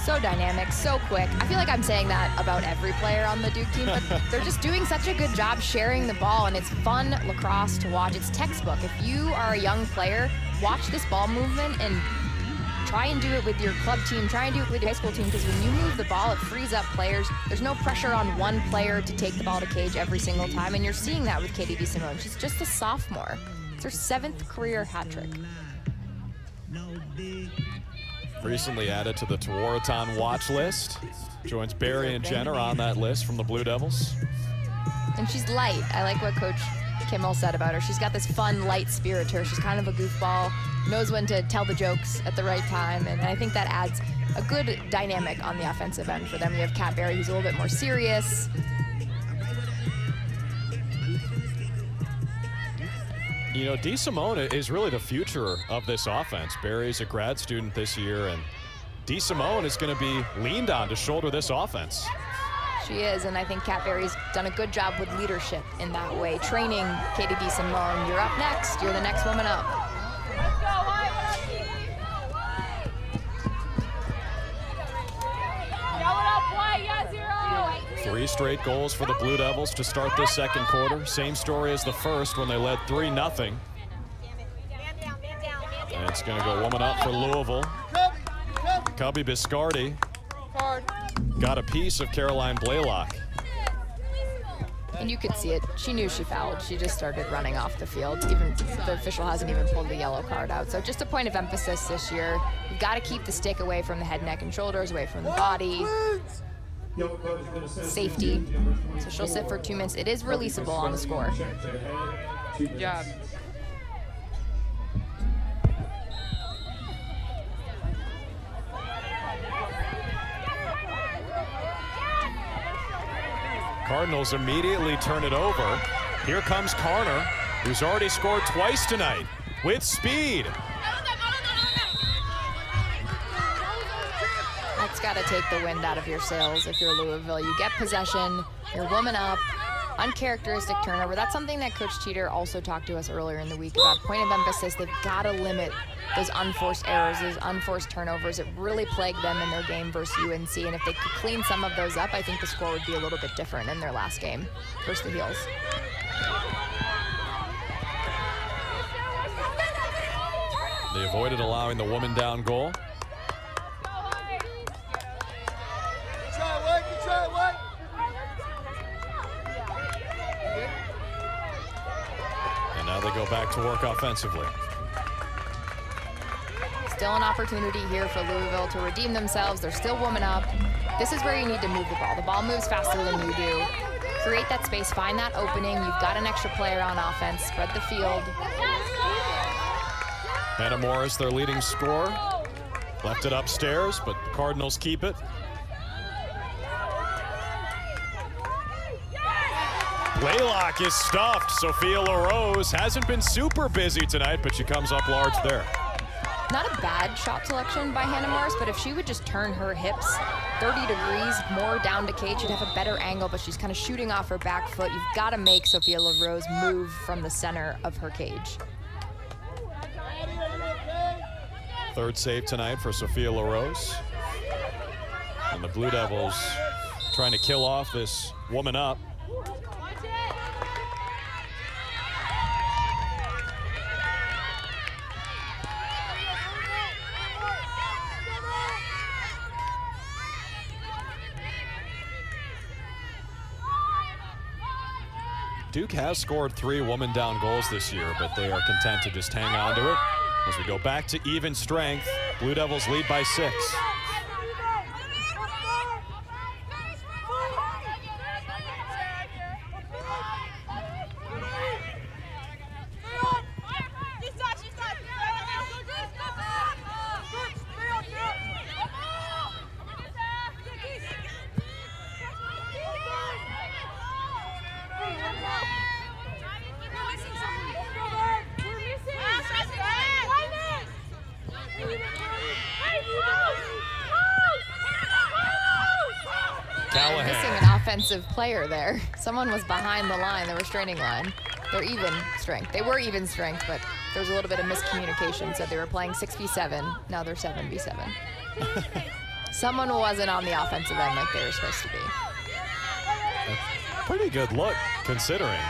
So dynamic, so quick. I feel like I'm saying that about every player on the Duke team, but they're just doing such a good job sharing the ball, and it's fun lacrosse to watch. It's textbook. If you are a young player, watch this ball movement and try and do it with your club team, try and do it with your high school team, because when you move the ball, it frees up players. There's no pressure on one player to take the ball to cage every single time, and you're seeing that with Katie DeSimone. She's just a sophomore. It's her 7th career hat trick. Recently added to the Tewaaraton watch list. Joins Barry and Jenner on that list from the Blue Devils. And she's light. I like what Coach Kimmel said about her. She's got this fun, light spirit to her. She's kind of a goofball, knows when to tell the jokes at the right time, and I think that adds a good dynamic on the offensive end for them. You have Kat Barry, who's a little bit more serious. You know, DeSimone is really the future of this offense. Barry's a grad student this year, and DeSimone is going to be leaned on to shoulder this offense. She is, and I think Kat Barry's done a good job with leadership in that way, training Katie DeSimone. You're up next. You're the next woman up. Let's go, 3 straight goals for the Blue Devils to start this second quarter. Same story as the first when they led 3-0. And it's going to go woman up for Louisville. Cubby Biscardi got a piece of Caroline Blaylock. And you could see it. She knew she fouled. She just started running off the field. Even the official hasn't even pulled the yellow card out. So just a point of emphasis this year. You've got to keep the stick away from the head, neck, and shoulders, away from the body. Safety. So she'll sit for 2 minutes. It is releasable on the score. Good job. Cardinals immediately turn it over. Here comes Corner, who's already scored twice tonight with speed. That's got to take the wind out of your sails if you're Louisville. You get possession, you're woman up, uncharacteristic turnover. That's something that Coach Teeter also talked to us earlier in the week about. Point of emphasis, they've got to limit those unforced errors, those unforced turnovers. It really plagued them in their game versus UNC, and if they could clean some of those up, I think the score would be a little bit different in their last game versus the Heels. They avoided allowing the woman down goal. And now they go back to work offensively. Still an opportunity here for Louisville to redeem themselves. They're still woman up. This is where you need to move the ball. The ball moves faster than you do. Create that space, find that opening. You've got an extra player on offense. Spread the field. Hannah Morris, their leading scorer. Left it upstairs, but the Cardinals keep it. Blaylock is stuffed. Sophia LaRose hasn't been super busy tonight, but she comes up large there. Not a bad shot selection by Hannah Morris, but if she would just turn her hips 30 degrees more down to Cage. She'd have a better angle, but she's kind of shooting off her back foot. You've got to make Sophia LaRose move from the center of her cage. Third save tonight for Sophia LaRose. And the Blue Devils trying to kill off this woman up. Duke has scored 3 woman down goals this year, but they are content to just hang on to it. As we go back to even strength, Blue Devils lead by 6. Missing an offensive player there. Someone was behind the line, the restraining line. They're even strength. They were even strength, but there was a little bit of miscommunication. So they were playing 6v7. Now they're 7v7. Someone wasn't on the offensive end like they were supposed to be. Pretty good look, considering.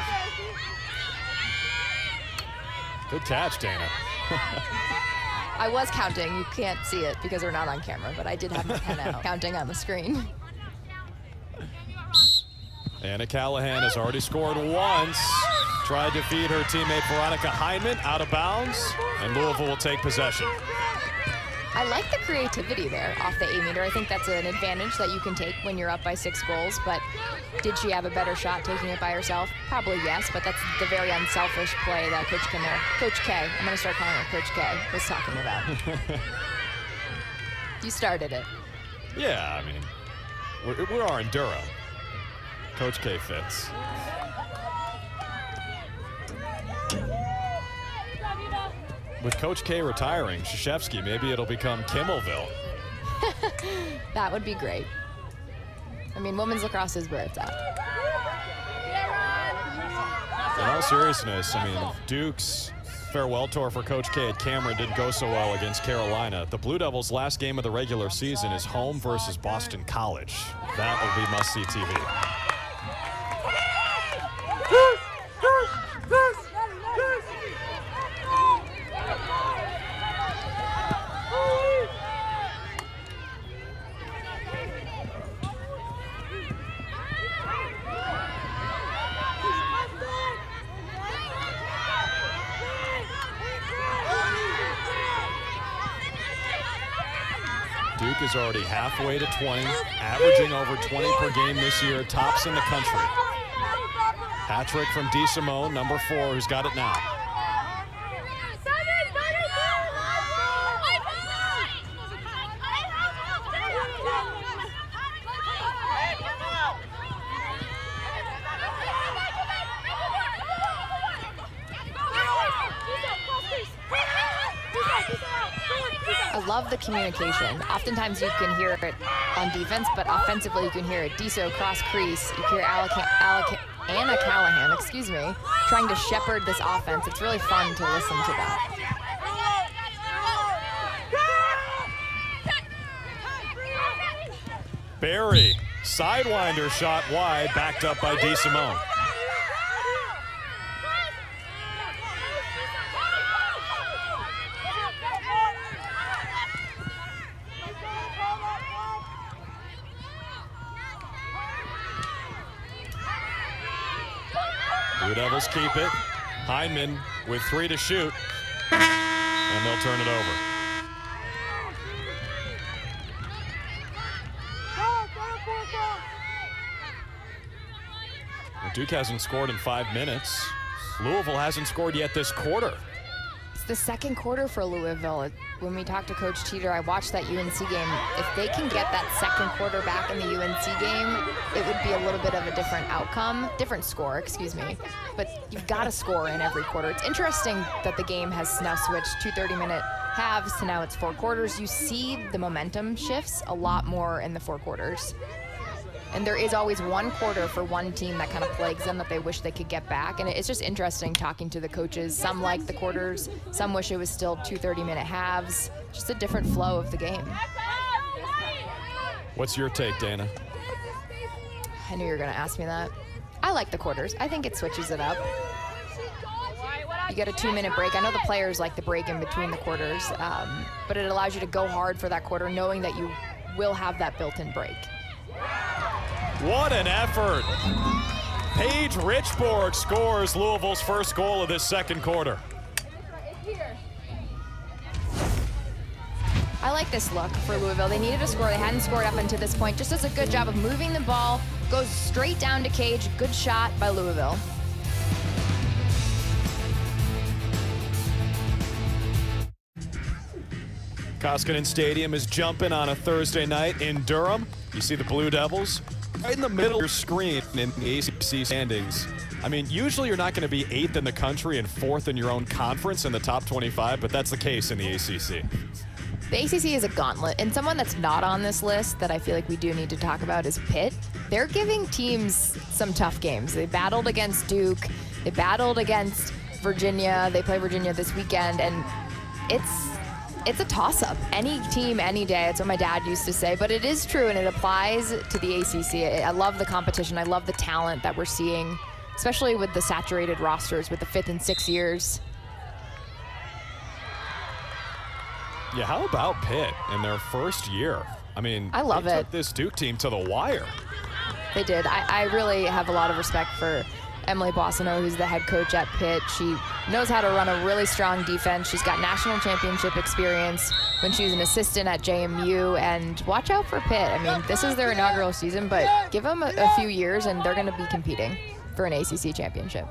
Good catch, Dana. I was counting. You can't see it because we're not on camera, but I did have my pen out counting on the screen. Anna Callahan has already scored once. Tried to feed her teammate Veronica Hyndman out of bounds, and Louisville will take possession. I like the creativity there off the 8-meter. I think that's an advantage that you can take when you're up by 6 goals, but did she have a better shot taking it by herself? Probably yes, but that's the very unselfish play that Coach K, I'm going to start calling her Coach K, was talking about. You started it. Yeah, I mean, we are in Durham. Coach K fits. With Coach K retiring, Krzyzewski, maybe it'll become Kimmelville. That would be great. I mean, women's lacrosse is where it's at. In all seriousness, I mean, Duke's farewell tour for Coach K at Cameron didn't go so well against Carolina. The Blue Devils' last game of the regular season is home versus Boston College. That will be must-see TV. Duke is already halfway to 20, averaging over 20 per game this year, tops in the country. Hat-trick from DeSimone, number 4, who's got it now. I love the communication. Oftentimes you can hear it on defense, but offensively you can hear it. Deso cross crease. You hear Anna Callahan, trying to shepherd this offense. It's really fun to listen to that. Barry, sidewinder shot wide, backed up by DeSimone. Blue Devils keep it. Hyndman with 3 to shoot, and they'll turn it over. Well, Duke hasn't scored in 5 minutes. Louisville hasn't scored yet this quarter. It's the second quarter for Louisville. When we talked to Coach Teeter, I watched that UNC game. If they can get that second quarter back in the UNC game, it would be a little bit of a different outcome, different score, But you've got to score in every quarter. It's interesting that the game has now switched to 30-minute halves to now it's 4 quarters. You see the momentum shifts a lot more in the 4 quarters. And there is always 1 quarter for one team that kind of plagues them that they wish they could get back. And it's just interesting talking to the coaches. Some like the quarters, some wish it was still 2 30-minute halves. Just a different flow of the game. What's your take, Dana? I knew you were going to ask me that. I like the quarters. I think it switches it up. You get a 2-minute break. I know the players like the break in between the quarters, but it allows you to go hard for that quarter knowing that you will have that built-in break. What an effort. Paige Richborg scores Louisville's first goal of this second quarter. I like this look for Louisville. They needed a score. They hadn't scored up until this point. Just does a good job of moving the ball. Goes straight down to Cage. Good shot by Louisville. Koskinen Stadium is jumping on a Thursday night in Durham. You see the Blue Devils right in the middle of your screen in the ACC standings. I mean, usually you're not going to be 8th in the country and 4th in your own conference in the top 25, but that's the case in the ACC. The ACC is a gauntlet, and someone that's not on this list that I feel like we do need to talk about is Pitt. They're giving teams some tough games. They battled against Duke. They battled against Virginia. They play Virginia this weekend, and it's a toss-up. Any team, any day. It's what my dad used to say, but it is true, and it applies to the ACC. I love the competition. I love the talent that we're seeing, especially with the saturated rosters with the 5th and 6th years. Yeah, how about Pitt in their first year? I mean, I love they it. took this Duke team to the wire. They did. I really have a lot of respect for Emily Bossino, who's the head coach at Pitt. She knows how to run a really strong defense. She's got national championship experience when she was an assistant at JMU, and watch out for Pitt. I mean, this is their inaugural season, but give them a few years and they're going to be competing for an ACC championship.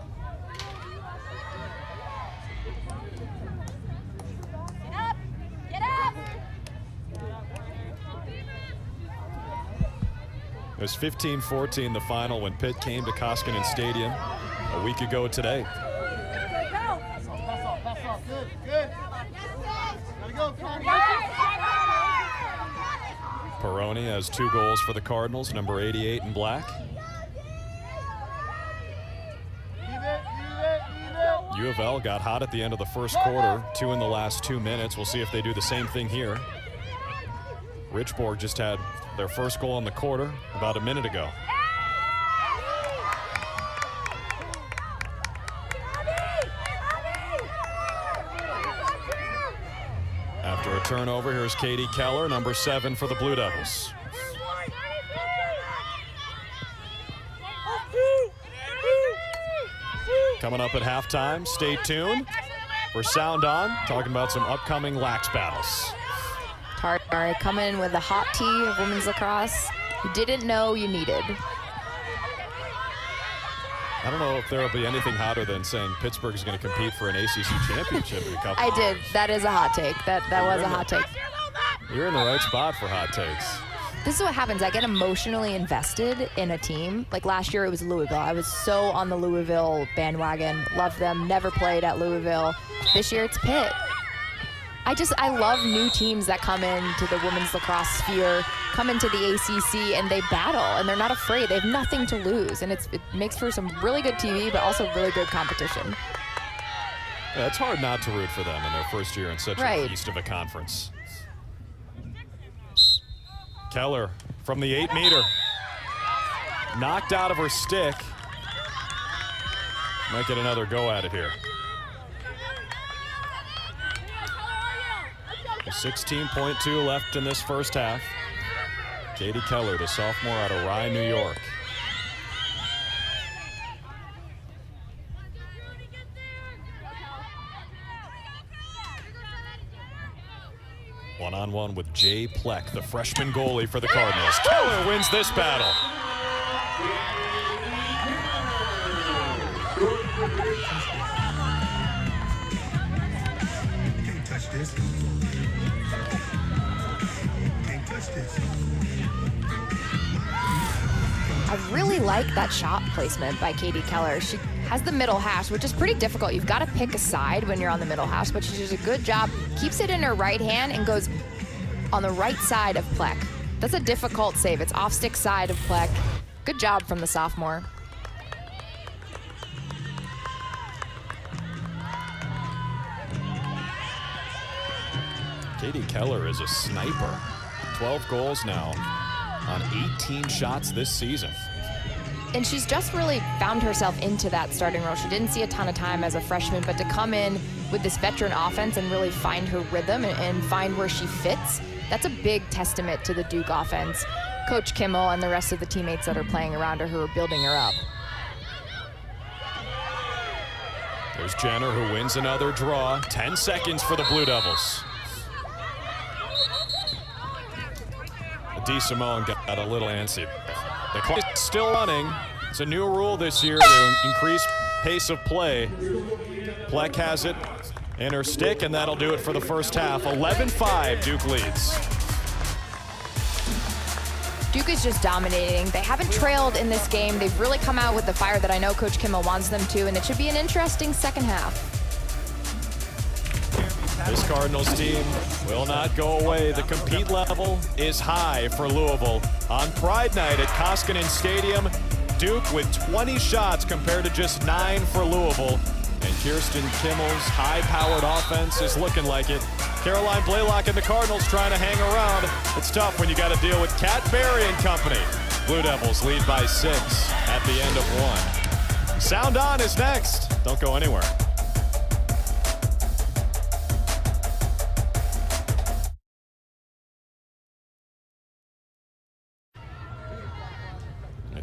It was 15-14 the final when Pitt came to Koskinen Stadium a week ago today. Peroni has 2 goals for the Cardinals, number 88 in black. U of L got hot at the end of the first quarter, 2 in the last 2 minutes. We'll see if they do the same thing here. Richborg just had their first goal in the quarter about a minute ago. After a turnover, here's Katie Keller, number 7 for the Blue Devils. Coming up at halftime, stay tuned for Sound On, talking about some upcoming lax battles. Tartar coming in with the hot tea of women's lacrosse you didn't know you needed. I don't know if there will be anything hotter than saying Pittsburgh is going to compete for an ACC championship in a couple. I did. That is a hot take. That was a hot take. You're in the right spot for hot takes. This is what happens. I get emotionally invested in a team. Like last year, it was Louisville. I was so on the Louisville bandwagon. Loved them. Never played at Louisville. This year, it's Pitt. I love new teams that come into the women's lacrosse sphere, come into the ACC, and they battle, and they're not afraid. They have nothing to lose, and it makes for some really good TV, but also really good competition. Yeah, it's hard not to root for them in their first year in such a beast of a conference. Keller from the 8-meter. Knocked out of her stick. Might get another go at it here. 16.2 left in this first half. Katie Keller, the sophomore out of Rye, New York. One-on-one with Jay Pleck, the freshman goalie for the Cardinals. Keller wins this battle. Can't touch this. Can't touch this. I really like that shot placement by Katie Keller. She has the middle hash, which is pretty difficult. You've got to pick a side when you're on the middle hash, but she does a good job, keeps it in her right hand and goes on the right side of Plek. That's a difficult save. It's off stick side of Plek. Good job from the sophomore. Katie Keller is a sniper. 12 goals now on 18 shots this season. And she's just really found herself into that starting role. She didn't see a ton of time as a freshman, but to come in with this veteran offense and really find her rhythm and find where she fits, that's a big testament to the Duke offense. Coach Kimmel and the rest of the teammates that are playing around her who are building her up. There's Jenner who wins another draw. 10 seconds for the Blue Devils. DeSimone got a little antsy. The clock is still running. It's a new rule this year to increase pace of play. Plek has it in her stick, and that'll do it for the first half. 11-5, Duke leads. Duke is just dominating. They haven't trailed in this game. They've really come out with the fire that I know Coach Kimmel wants them to, and it should be an interesting second half. This Cardinals team will not go away. The compete level is high for Louisville. On Pride Night at Koskinen Stadium, Duke with 20 shots compared to just 9 for Louisville. And Kirsten Kimmel's high-powered offense is looking like it. Caroline Blaylock and the Cardinals trying to hang around. It's tough when you got to deal with Kat Berry and company. Blue Devils lead by 6 at the end of 1. Sound On is next. Don't go anywhere.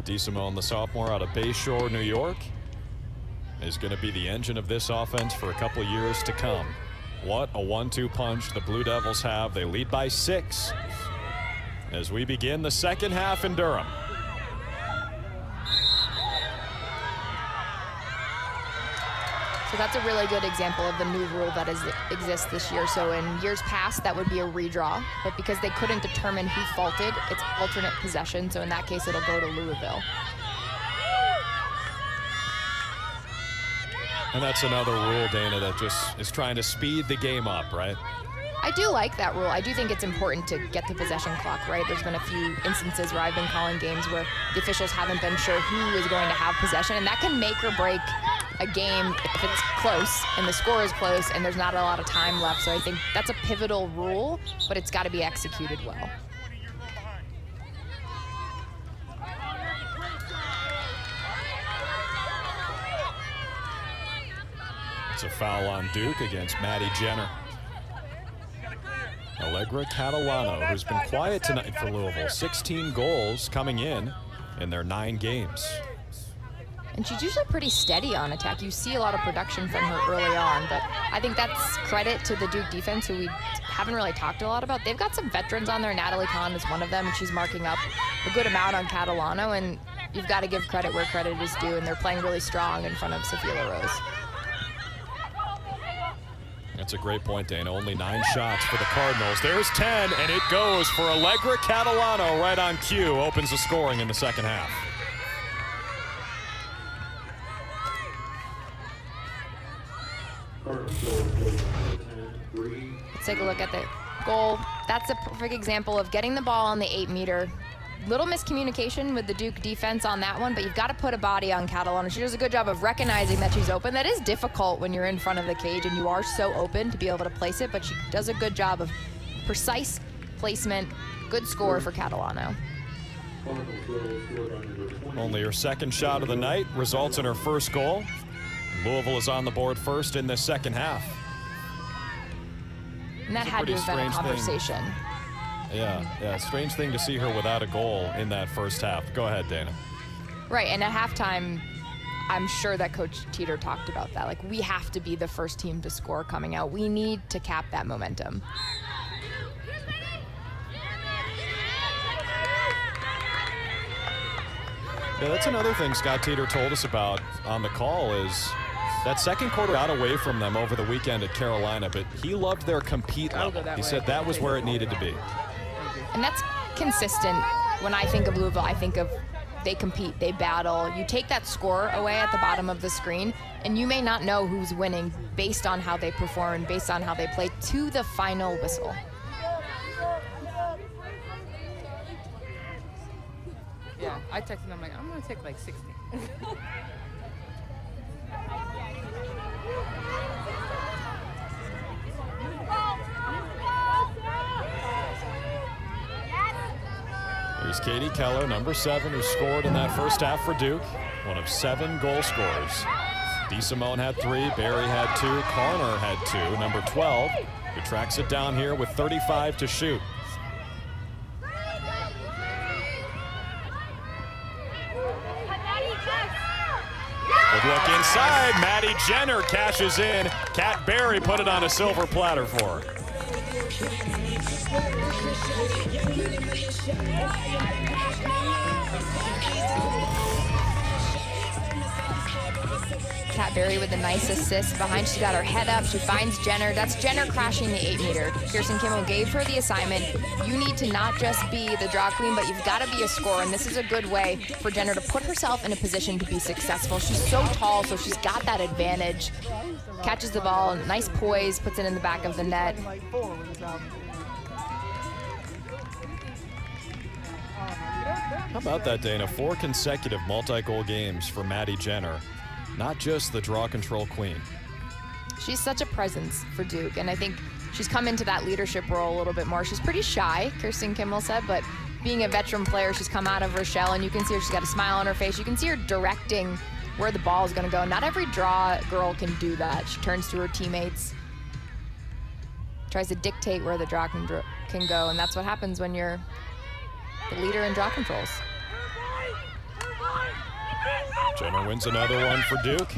DeSimone, the sophomore out of Bayshore, New York, is going to be the engine of this offense for a couple of years to come. What a 1-2 punch the Blue Devils have. They lead by 6 as we begin the second half in Durham. So that's a really good example of the new rule that exists this year. So in years past, that would be a redraw, but because they couldn't determine who faulted, it's alternate possession. So in that case, it'll go to Louisville. And that's another rule, Dana, that just is trying to speed the game up, right? I do like that rule. I do think it's important to get the possession clock right. There's been a few instances where I've been calling games where the officials haven't been sure who is going to have possession, and that can make or break a game if it's close and the score is close and there's not a lot of time left. So I think that's a pivotal rule, but it's got to be executed well. It's a foul on Duke against Maddie Jenner. Allegra Catalano, who's been quiet tonight for Louisville. 16 goals coming in their 9 games. And she's usually pretty steady on attack. You see a lot of production from her early on, but I think that's credit to the Duke defense, who we haven't really talked a lot about. They've got some veterans on there. Natalie Kahn is one of them, and she's marking up a good amount on Catalano, and you've got to give credit where credit is due, and they're playing really strong in front of Sophia LaRose. That's a great point, Dana. Only 9 shots for the Cardinals. There's 10, and it goes for Allegra Catalano right on cue. Opens the scoring in the second half. Let's take a look at the goal. That's a perfect example of getting the ball on the 8-meter. Little miscommunication with the Duke defense on that one, but you've got to put a body on Catalano. She does a good job of recognizing that she's open. That is difficult when you're in front of the cage and you are so open to be able to place it, but she does a good job of precise placement. Good score for Catalano. Only her second shot of the night results in her first goal. Louisville is on the board first in the second half. And that had to have been a conversation. Yeah, strange thing to see her without a goal in that first half. Go ahead, Dana. Right, and at halftime, I'm sure that Coach Teeter talked about that. Like, we have to be the first team to score coming out. We need to cap that momentum. Yeah, that's another thing Scott Teeter told us about on the call is that second quarter got away from them over the weekend at Carolina, but he loved their compete level. He said that was where it needed to be. And that's consistent. When I think of Louisville, I think of they compete, they battle. You take that score away at the bottom of the screen, and you may not know who's winning based on how they perform, based on how they play to the final whistle. Yeah, I texted him, like, I'm going to take like 60. Here's Katie Keller, number 7, who scored in that first half for Duke. One of 7 goal scorers. DeSimone had 3, Barry had 2, Corner had 2, number 12, who tracks it down here with 35 to shoot. Good look inside, Maddie Jenner cashes in. Kat Barry put it on a silver platter for her. Kat Barry with a nice assist behind. She got her head up. She finds Jenner. That's Jenner crashing the 8-meter. Kirsten Kimmel gave her the assignment. You need to not just be the draw queen, but you've got to be a scorer. And this is a good way for Jenner to put herself in a position to be successful. She's so tall, so she's got that advantage. Catches the ball, nice poise, puts it in the back of the net. How about that, Dana? 4 consecutive multi-goal games for Maddie Jenner. Not just the draw control queen. She's such a presence for Duke, and I think she's come into that leadership role a little bit more. She's pretty shy, Kirsten Kimmel said, but being a veteran player, she's come out of her shell, and you can see her, she's got a smile on her face. You can see her directing where the ball is going to go. Not every draw girl can do that. She turns to her teammates, tries to dictate where the draw can go, and that's what happens when you're the leader in draw controls. Jenner wins another one for Duke.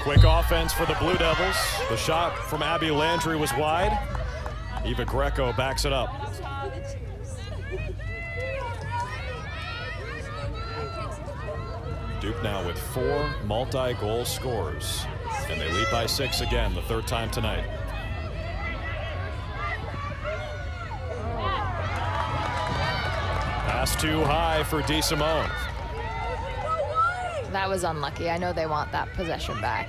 Quick offense for the Blue Devils. The shot from Abby Landry was wide. Eva Greco backs it up. Duke now with 4 multi-goal scores. And they lead by 6 again, the 3rd time tonight. Pass too high for DeSimone. That was unlucky. I know they want that possession back.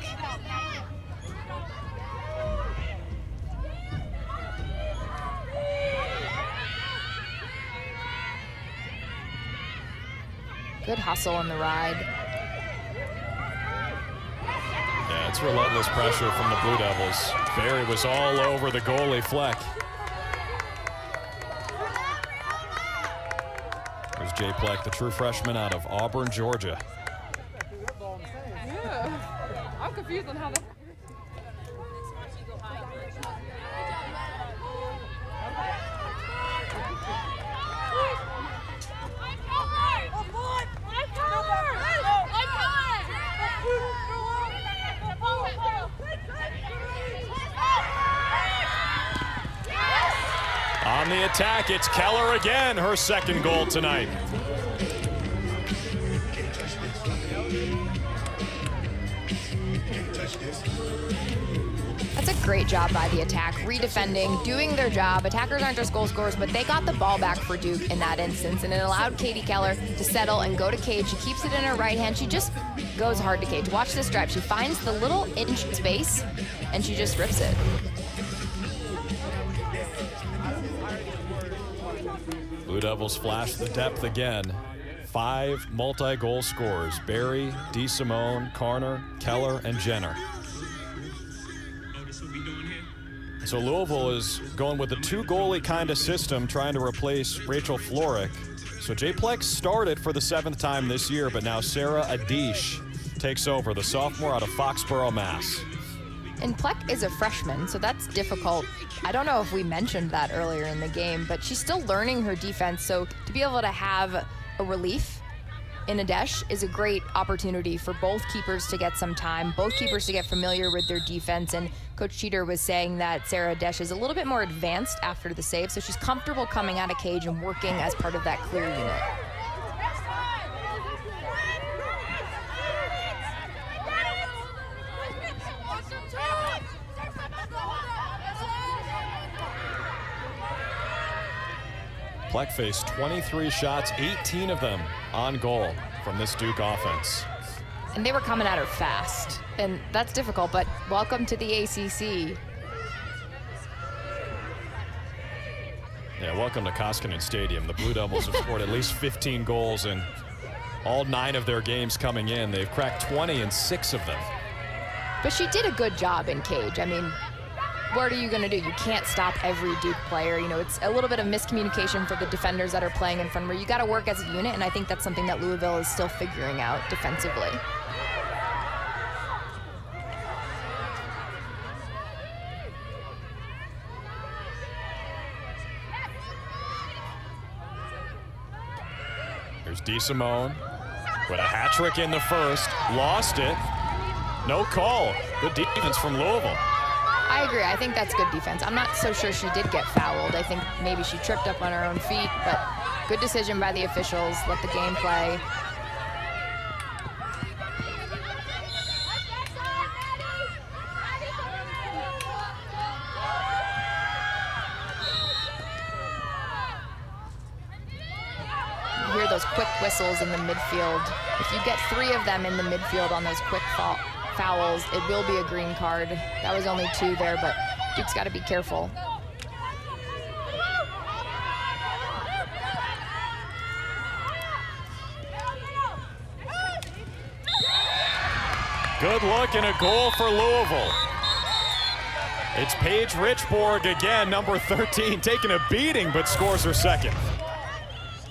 Good hustle in the ride. Yeah, it's relentless pressure from the Blue Devils. Barry was all over the goalie Fleck. There's Jay Pleck, the true freshman out of Auburn, Georgia. I'm confused on how that. On the attack, it's Keller again, her 2nd goal tonight. That's a great job by the attack, redefending, doing their job. Attackers aren't just goal scorers, but they got the ball back for Duke in that instance, and it allowed Katie Keller to settle and go to Cage. She keeps it in her right hand. She just goes hard to Cage. Watch this drive. She finds the little inch space, and she just rips it. Blue Devils flash the depth again. 5 multi-goal scores. Barry, DeSimone, Corner, Keller, and Jenner. So Louisville is going with a 2-goalie kind of system, trying to replace Rachel Florick. So Jay Pleck started for the 7th time this year, but now Sarah Adish takes over, the sophomore out of Foxborough, Mass. And Pleck is a freshman, so that's difficult. I don't know if we mentioned that earlier in the game, but she's still learning her defense, so to be able to have a relief in Adesh is a great opportunity for both keepers to get some time, both keepers to get familiar with their defense. And Coach Cheater was saying that Sarah Adesh is a little bit more advanced after the save, so she's comfortable coming out of Cage and working as part of that clear unit. Pleck faced 23 shots, 18 of them on goal from this Duke offense. And they were coming at her fast. And that's difficult, but welcome to the ACC. Yeah, welcome to Koskinen Stadium. The Blue Devils have scored at least 15 goals in all 9 of their games coming in. They've cracked 20 in 6 of them. But she did a good job in cage. I mean, what are you going to do? You can't stop every Duke player. You know, it's a little bit of miscommunication for the defenders that are playing in front of her. You got to work as a unit, and I think that's something that Louisville is still figuring out defensively. Here's DeSimone with a hat trick in the first. Lost it. No call. Good defense from Louisville. I agree. I think that's good defense. I'm not so sure she did get fouled. I think maybe she tripped up on her own feet, but good decision by the officials. Let the game play. You hear those quick whistles in the midfield. If you get 3 of them in the midfield on those quick fouls, it will be a green card. That was only 2 there, but Duke's got to be careful. Good look and a goal for Louisville. It's Paige Richborg again, number 13, taking a beating, but scores her second.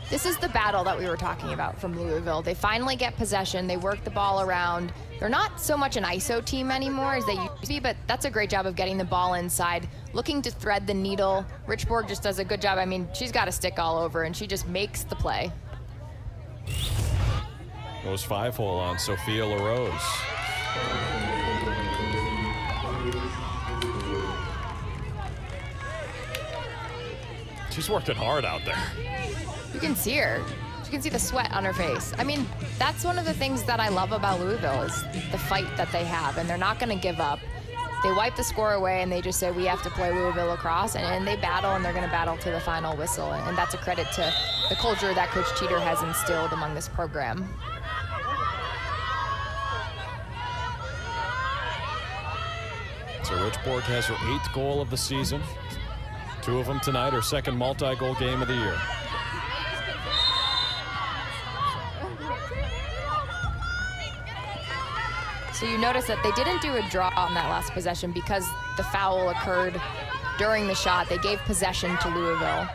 This is the battle that we were talking about from Louisville. They finally get possession. They work the ball around. They're not so much an ISO team anymore as they used to be, but that's a great job of getting the ball inside, looking to thread the needle. Richborg just does a good job. I mean, she's got a stick all over, and she just makes the play. Goes 5-hole on Sophia LaRose. She's working hard out there. You can see her. You can see the sweat on her face. I mean, that's one of the things that I love about Louisville is the fight that they have, and they're not going to give up. They wipe the score away, and they just say, we have to play Louisville Lacrosse, and they battle, and they're going to battle to the final whistle, and that's a credit to the culture that Coach Teeter has instilled among this program. So Richborg has her 8th goal of the season. 2 of them tonight, her second multi-goal game of the year. So you notice that they didn't do a draw on that last possession because the foul occurred during the shot. They gave possession to Louisville.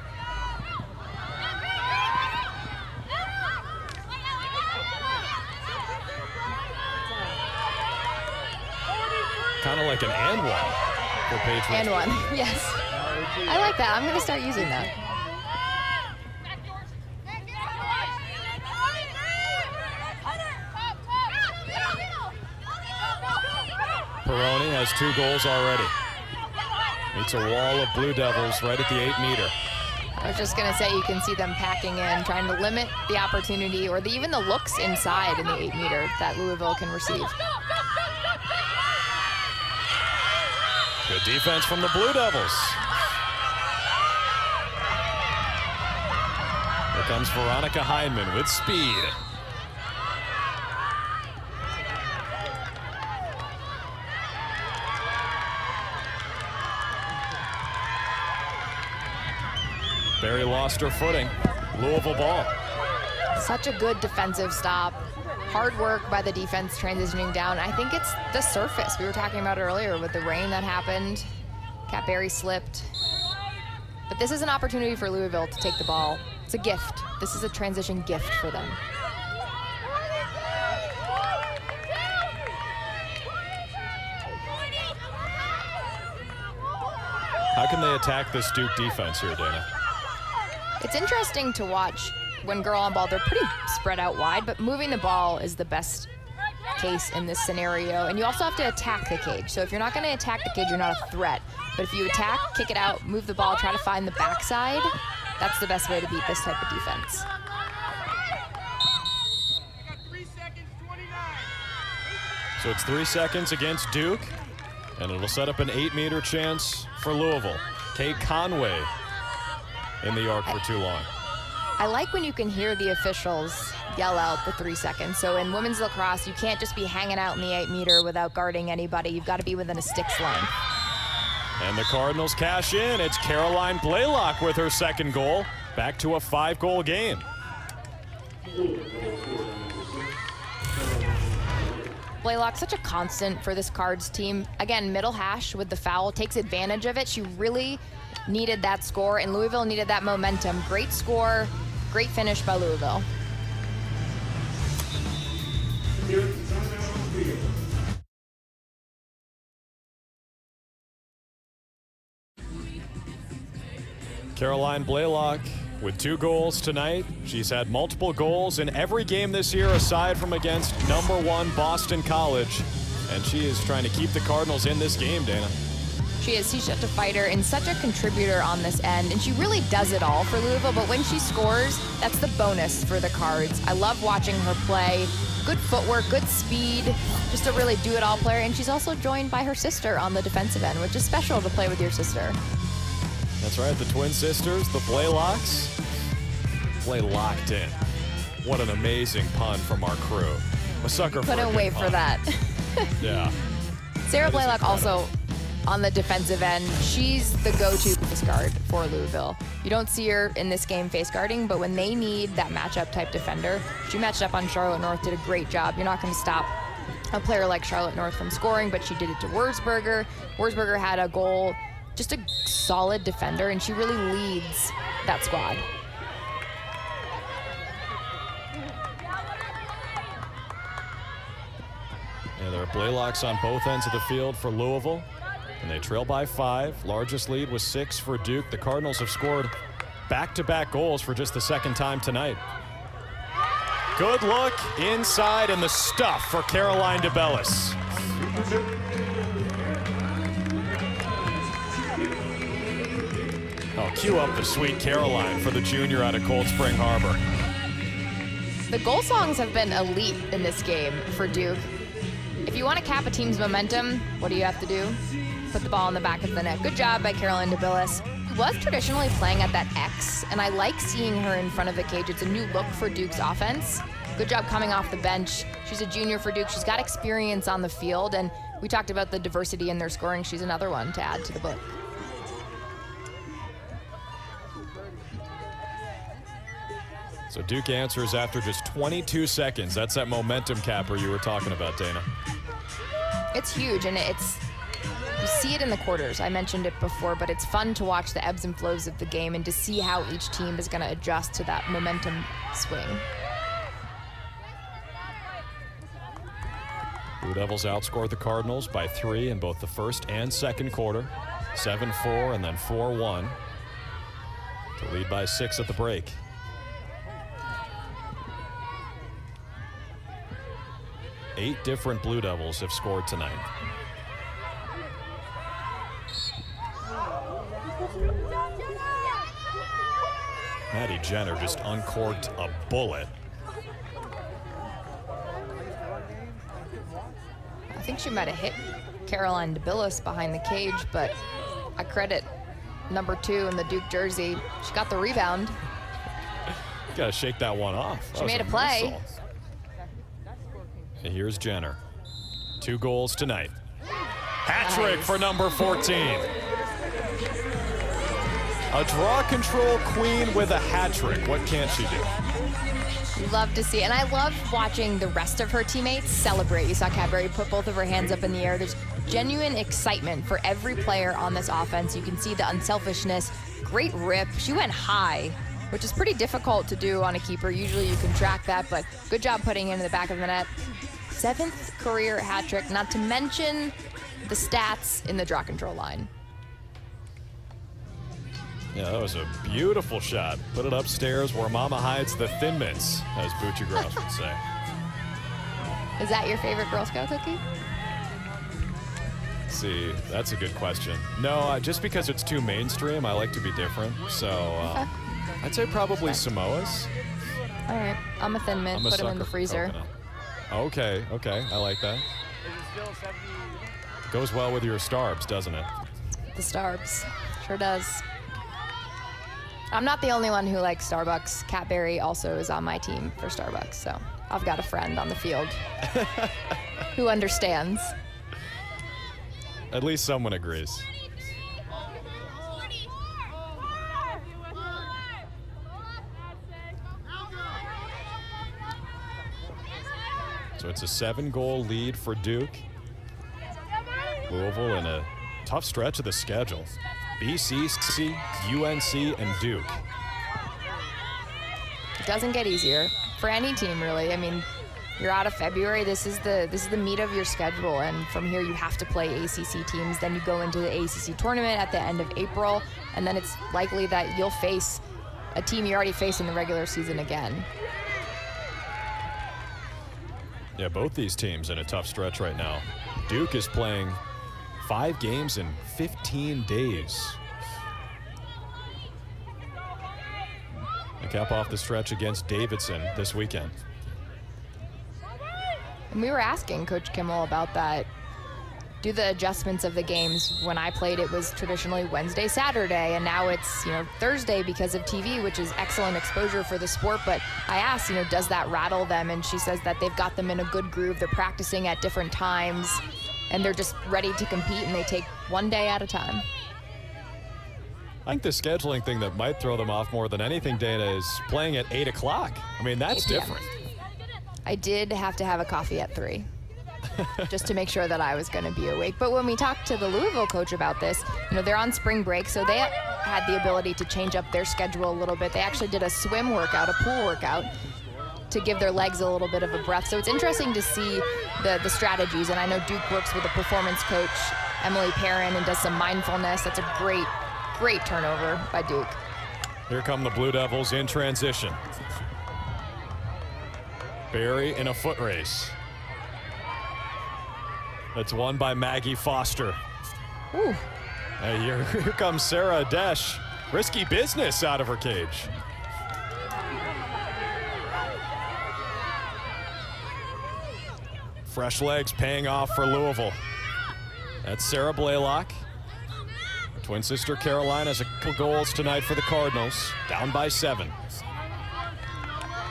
Kind of like an and one for Paige Richborg. And one, yes. I like that. I'm going to start using that. Peroni has 2 goals already. Meets a wall of Blue Devils right at the 8-meter. I was just going to say, you can see them packing in, trying to limit the opportunity or even the looks inside in the 8-meter that Louisville can receive. Good defense from the Blue Devils. Here comes Veronica Heineman with speed. Barry lost her footing. Louisville ball. Such a good defensive stop. Hard work by the defense transitioning down. I think it's the surface. We were talking about earlier with the rain that happened. Kat Barry slipped. But this is an opportunity for Louisville to take the ball. It's a gift. This is a transition gift for them. How can they attack this Duke defense here, Dana? It's interesting to watch when girl on ball. They're pretty spread out wide, but moving the ball is the best case in this scenario. And you also have to attack the cage. So if you're not going to attack the cage, you're not a threat. But if you attack, kick it out, move the ball, try to find the backside, that's the best way to beat this type of defense. So it's 3 seconds against Duke, and it'll set up an 8-meter chance for Louisville. Kay Conway in the arc for too long. I like when you can hear the officials yell out the 3 seconds. So in women's lacrosse, you can't just be hanging out in the 8-meter without guarding anybody. You've got to be within a stick's length. And the Cardinals cash in. It's Caroline Blaylock with her second goal. Back to a 5-goal game. Blaylock, such a constant for this Cards team. Again, middle hash with the foul, takes advantage of it. She really needed that score, and Louisville needed that momentum. Great score, great finish by Louisville. Caroline Blaylock with 2 goals tonight. She's had multiple goals in every game this year aside from against #1 Boston College. And she is trying to keep the Cardinals in this game, Dana. She is. She's such a fighter and such a contributor on this end. And she really does it all for Louisville. But when she scores, that's the bonus for the Cards. I love watching her play. Good footwork, good speed, just a really do-it-all player. And she's also joined by her sister on the defensive end, which is special to play with your sister. That's right, the twin sisters, the Blaylocks. Play locked in. What an amazing pun from our crew. A sucker for a Couldn't good wait pun. for that. Yeah. Sarah That is Blaylock incredible. also on the defensive end. She's the go-to face guard for Louisville. You don't see her in this game face guarding, but when they need that matchup type defender, she matched up on Charlotte North, did a great job. You're not going to stop a player like Charlotte North from scoring, but she did it to Wurzburger. Wurzburger had a goal, just a solid defender, and she really leads that squad. Yeah, there are Blaylocks on both ends of the field for Louisville, and they trail by 5. Largest lead was 6 for Duke. The Cardinals have scored back-to-back goals for just the second time tonight. Good look inside, and the stuff for Caroline DeBellis. Oh, cue up the sweet Caroline for the junior out of Cold Spring Harbor. The goal songs have been elite in this game for Duke. If you want to cap a team's momentum, what do you have to do? Put the ball in the back of the net. Good job by Caroline DeBellis, who was traditionally playing at that X, and I like seeing her in front of the cage. It's a new look for Duke's offense. Good job coming off the bench. She's a junior for Duke. She's got experience on the field, and we talked about the diversity in their scoring. She's another one to add to the book. So Duke answers after just 22 seconds. That's that momentum capper you were talking about, Dana. It's huge, and you see it in the quarters. I mentioned it before, but it's fun to watch the ebbs and flows of the game and to see how each team is going to adjust to that momentum swing. Blue Devils outscored the Cardinals by 3 in both the first and second quarter. 7-4 and then 4-1 to lead by 6 at the break. Eight different Blue Devils have scored tonight. Maddie Jenner just uncorked a bullet. I think she might have hit Caroline DeBellis behind the cage, but I credit number 2 in the Duke jersey. She got the rebound. Gotta shake that one off. She made a play. Missile. And here's Jenner. 2 goals tonight. Hat trick Nice. for number 14. A draw control queen with a hat trick. What can't she do? You love to see it. And I love watching the rest of her teammates celebrate. You saw Cadbury put both of her hands up in the air. There's genuine excitement for every player on this offense. You can see the unselfishness. Great rip. She went high, which is pretty difficult to do on a keeper. Usually you can track that, but good job putting it in the back of the net. 7th career hat trick, not to mention the stats in the draw control line. Yeah, that was a beautiful shot. Put it upstairs where Mama hides the Thin Mints, as Boochie Grouse would say. Is that your favorite Girl Scout cookie? See, that's a good question. No, just because it's too mainstream, I like to be different. So I'd say probably Samoa's. All right, I'm a Thin Mint. I'm a Put them in sucker the for freezer. coconut. Okay, I like that. Is it still 70? Goes well with your Starbs, doesn't it? The Starbs, sure does. I'm not the only one who likes Starbucks. Kat Berry also is on my team for Starbucks, so I've got a friend on the field who understands. At least someone agrees. So it's a 7-goal lead for Duke. Louisville in a tough stretch of the schedule. BC, UNC, and Duke. It doesn't get easier for any team, really. I mean, you're out of February. This is the meat of your schedule, and from here you have to play ACC teams. Then you go into the ACC tournament at the end of April, and then it's likely that you'll face a team you already faced in the regular season again. Yeah, both these teams in a tough stretch right now. Duke is playing 5 games in 15 days. And cap off the stretch against Davidson this weekend. And we were asking Coach Kimmel about that. Do the adjustments of the games. When I played, it was traditionally Wednesday, Saturday, and now it's, Thursday because of TV, which is excellent exposure for the sport. But I asked, does that rattle them? And she says that they've got them in a good groove. They're practicing at different times, and they're just ready to compete, and they take one day at a time. I think the scheduling thing that might throw them off more than anything, Dana, is playing at 8 o'clock. I mean, that's different. I did have to have a coffee at 3. Just to make sure that I was going to be awake. But when we talked to the Louisville coach about this, they're on spring break, so they had the ability to change up their schedule a little bit. They actually did a swim workout, a pool workout, to give their legs a little bit of a breath. So it's interesting to see the strategies. And I know Duke works with a performance coach, Emily Perrin, and does some mindfulness. That's a great turnover by Duke. Here come the Blue Devils in transition. Berry in a foot race. That's won by Maggie Foster. Ooh. Hey, here comes Sarah Adesh. Risky business out of her cage. Fresh legs paying off for Louisville. That's Sarah Blaylock. Her twin sister Caroline has a couple goals tonight for the Cardinals. Down by 7.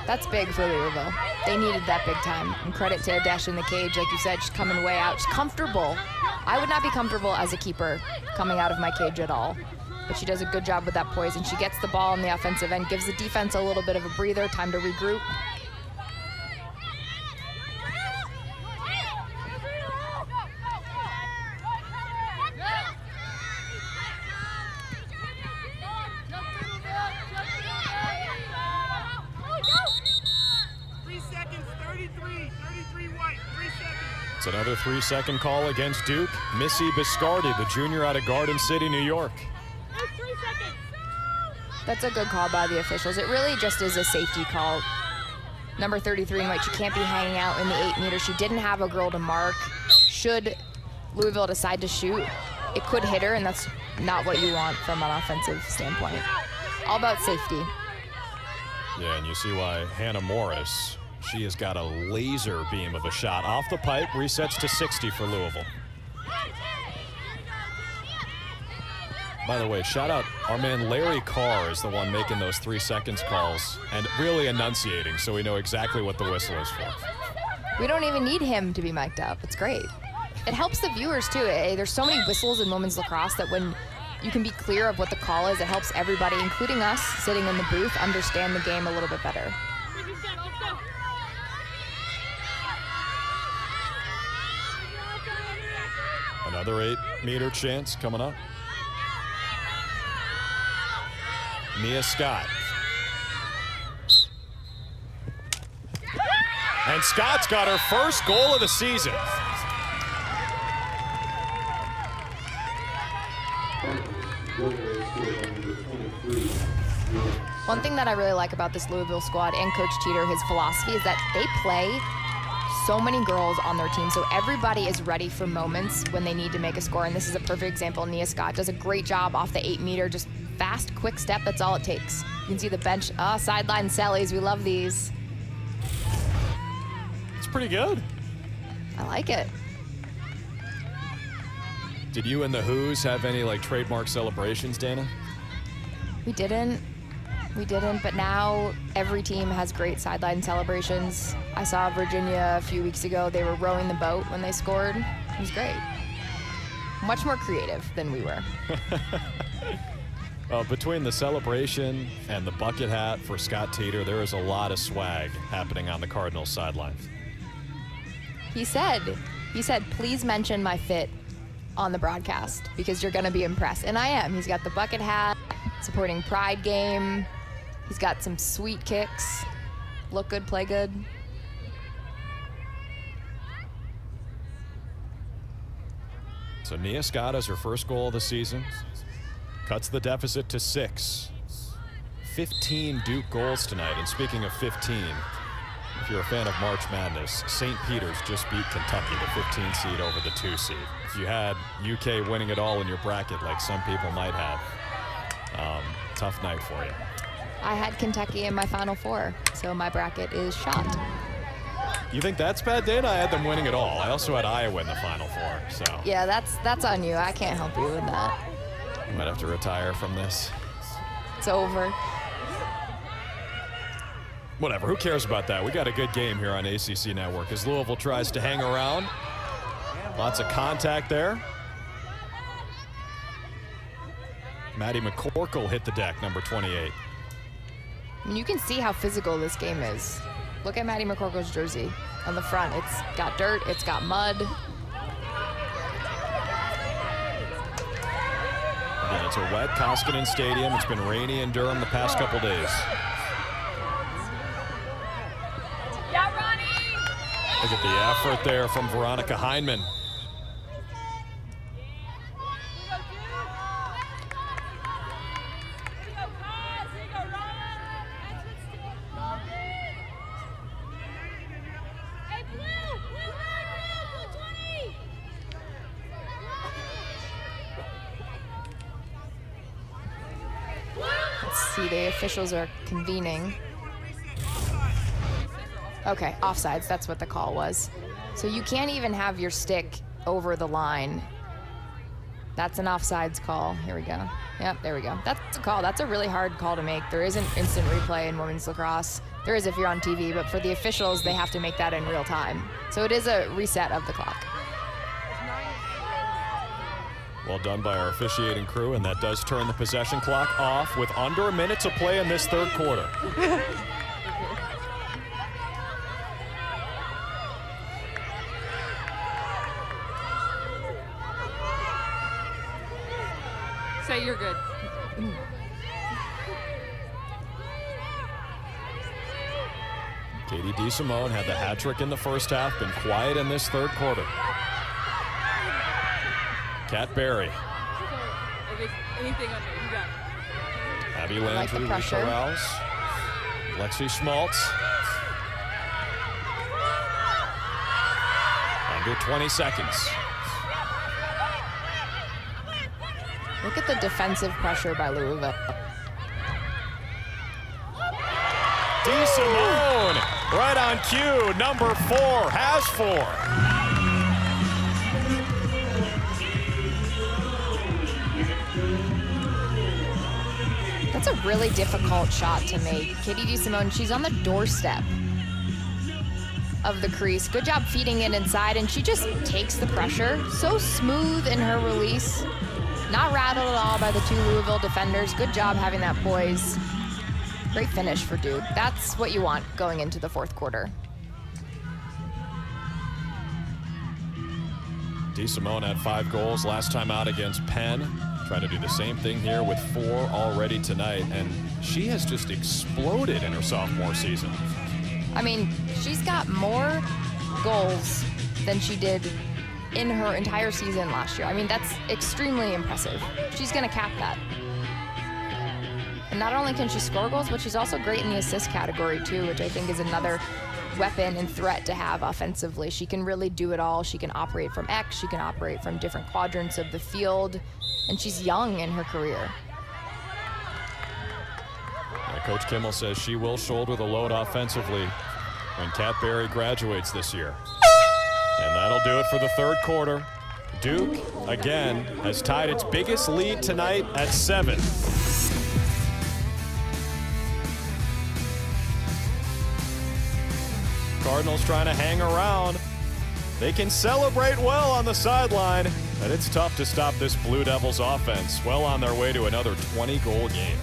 That's big for Louisville. They needed that big time. And credit to Adesh in the cage. Like you said, she's coming way out. She's comfortable. I would not be comfortable as a keeper coming out of my cage at all. But she does a good job with that poise. And she gets the ball on the offensive end, gives the defense a little bit of a breather, time to regroup. Another 3-second call against Duke. Missy Biscardi, the junior out of Garden City, New York. That's a good call by the officials. It really just is a safety call. Number 33 in white, she can't be hanging out in the 8-meter. She didn't have a girl to mark. Should Louisville decide to shoot, it could hit her, and that's not what you want from an offensive standpoint. All about safety. Yeah, and you see why Hannah Morris, she has got a laser beam of a shot off the pipe, resets to 60 for Louisville. By the way, shout out our man Larry Carr is the one making those 3 seconds calls and really enunciating, so we know exactly what the whistle is for. We don't even need him to be mic'd up. It's great. It helps the viewers too. There's so many whistles in women's lacrosse that when you can be clear of what the call is, it helps everybody, including us sitting in the booth, understand the game a little bit better. Another 8-meter chance coming up. Nia Scott. And Scott's got her first goal of the season. One thing that I really like about this Louisville squad and Coach Teeter, his philosophy, is that they play so many girls on their team, so everybody is ready for moments when they need to make a score, and this is a perfect example. Nia Scott does a great job off the 8-meter, just fast, quick step, that's all it takes. You can see the bench, sideline Sallies, we love these. It's pretty good. I like it. Did you and the Who's have any trademark celebrations, Dana? We didn't. We didn't, but now every team has great sideline celebrations. I saw Virginia a few weeks ago. They were rowing the boat when they scored. It was great. Much more creative than we were. Between the celebration and the bucket hat for Scott Teeter, there is a lot of swag happening on the Cardinals sidelines. He said, please mention my fit on the broadcast because you're going to be impressed. And I am. He's got the bucket hat, supporting Pride game. He's got some sweet kicks. Look good, play good. So Nia Scott has her first goal of the season. Cuts the deficit to 6. 15 Duke goals tonight. And speaking of 15, if you're a fan of March Madness, St. Peter's just beat Kentucky, the 15 seed over the 2 seed. If you had UK winning it all in your bracket like some people might have, tough night for you. I had Kentucky in my Final Four, so my bracket is shot. You think that's bad, Dana? I had them winning it all. I also had Iowa in the Final Four, so. Yeah, that's on you. I can't help you with that. You might have to retire from this. It's over. Whatever, who cares about that? We got a good game here on ACC Network as Louisville tries to hang around. Lots of contact there. Maddie McCorkle hit the deck, number 28. I mean, you can see how physical this game is. Look at Maddie McCorkle's jersey on the front. It's got dirt, it's got mud. Again, it's a wet Koskinen Stadium. It's been rainy in Durham the past couple days. Yeah, Ronnie! Look at the effort there from Veronica Heineman. See, the officials are convening. Okay, offsides, that's what the call was. So you can't even have your stick over the line. That's an offsides call. Here we go. Yep, there we go. That's a call. That's a really hard call to make. There isn't instant replay in women's lacrosse. There is if you're on TV, but for the officials, they have to make that in real time. So it is a reset of the clock. Well done by our officiating crew, and that does turn the possession clock off with under a minute to play in this third quarter. Say you're good. Katie DeSimone had the hat trick in the first half, been quiet in this third quarter. Kat Berry. Anything under you got it. Abby like Landry, the Rika pressure. Rouse, Lexi Schmaltz. Under 20 seconds. Look at the defensive pressure by Louisville. DeSimone, right on cue, number 4, has 4. That's a really difficult shot to make. Katie DeSimone, she's on the doorstep of the crease. Good job feeding it inside, and she just takes the pressure. So smooth in her release. Not rattled at all by the 2 Louisville defenders. Good job having that poise. Great finish for Duke. That's what you want going into the fourth quarter. DeSimone had 5 goals last time out against Penn. Trying to do the same thing here with 4 already tonight, and she has just exploded in her sophomore season. I mean, she's got more goals than she did in her entire season last year. I mean, that's extremely impressive. She's going to cap that. And not only can she score goals, but she's also great in the assist category too, which I think is another weapon and threat to have offensively. She can really do it all. She can operate from X, she can operate from different quadrants of the field, and she's young in her career. Coach Kimmel says she will shoulder the load offensively when Kat Berry graduates this year. And that'll do it for the third quarter. Duke, again, has tied its biggest lead tonight at 7. Cardinals trying to hang around. They can celebrate well on the sideline, but it's tough to stop this Blue Devils offense. Well on their way to another 20-goal game.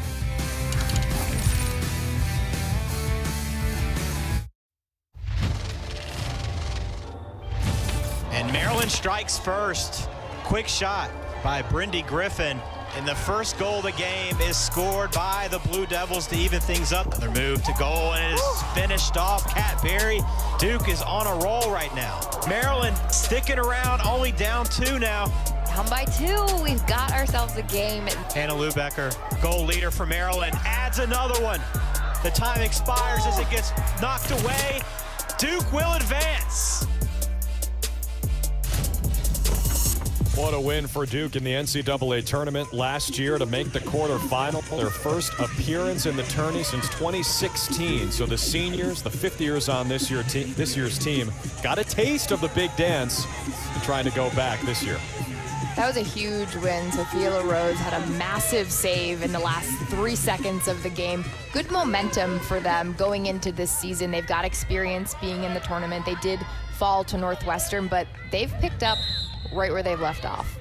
And Maryland strikes first. Quick shot by Brindy Griffin. And the first goal of the game is scored by the Blue Devils to even things up. Another move to goal, and it is finished off. Cat Berry. Duke is on a roll right now. Maryland sticking around, only down 2 now. Down by 2. We've got ourselves a game. Hannah Lubecker, goal leader for Maryland, adds another one. The time expires as it gets knocked away. Duke will advance. What a win for Duke in the NCAA tournament last year to make the quarterfinal. Their first appearance in the tourney since 2016. So the seniors, the 5th years on this year's team, got a taste of the big dance and trying to go back this year. That was a huge win. Sophia LaRose had a massive save in the last 3 seconds of the game. Good momentum for them going into this season. They've got experience being in the tournament. They did fall to Northwestern, but they've picked up right where they've left off.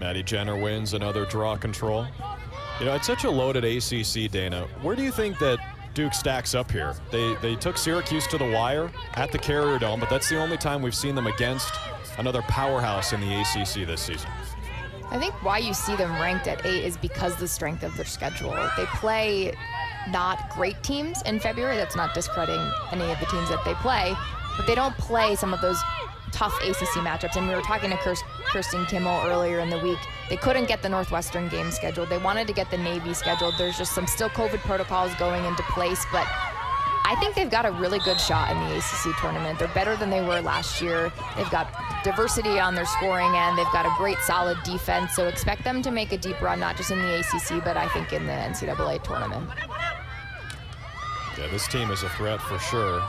Maddie Jenner wins another draw control. You know, it's such a loaded ACC, Dana. Where do you think that Duke stacks up here? They took Syracuse to the wire at the Carrier Dome, but that's the only time we've seen them against another powerhouse in the ACC this season. I think why you see them ranked at 8 is because the strength of their schedule. They play not great teams in February. That's not discrediting any of the teams that they play, but they don't play some of those tough ACC matchups. And we were talking to Kirsten Kimmel earlier in the week. They couldn't get the Northwestern game scheduled. They wanted to get the Navy scheduled. There's just some still COVID protocols going into place, but I think they've got a really good shot in the ACC tournament. They're better than they were last year. They've got diversity on their scoring end. They've got a great solid defense, so expect them to make a deep run, not just in the ACC, but I think in the NCAA tournament. Yeah, this team is a threat for sure.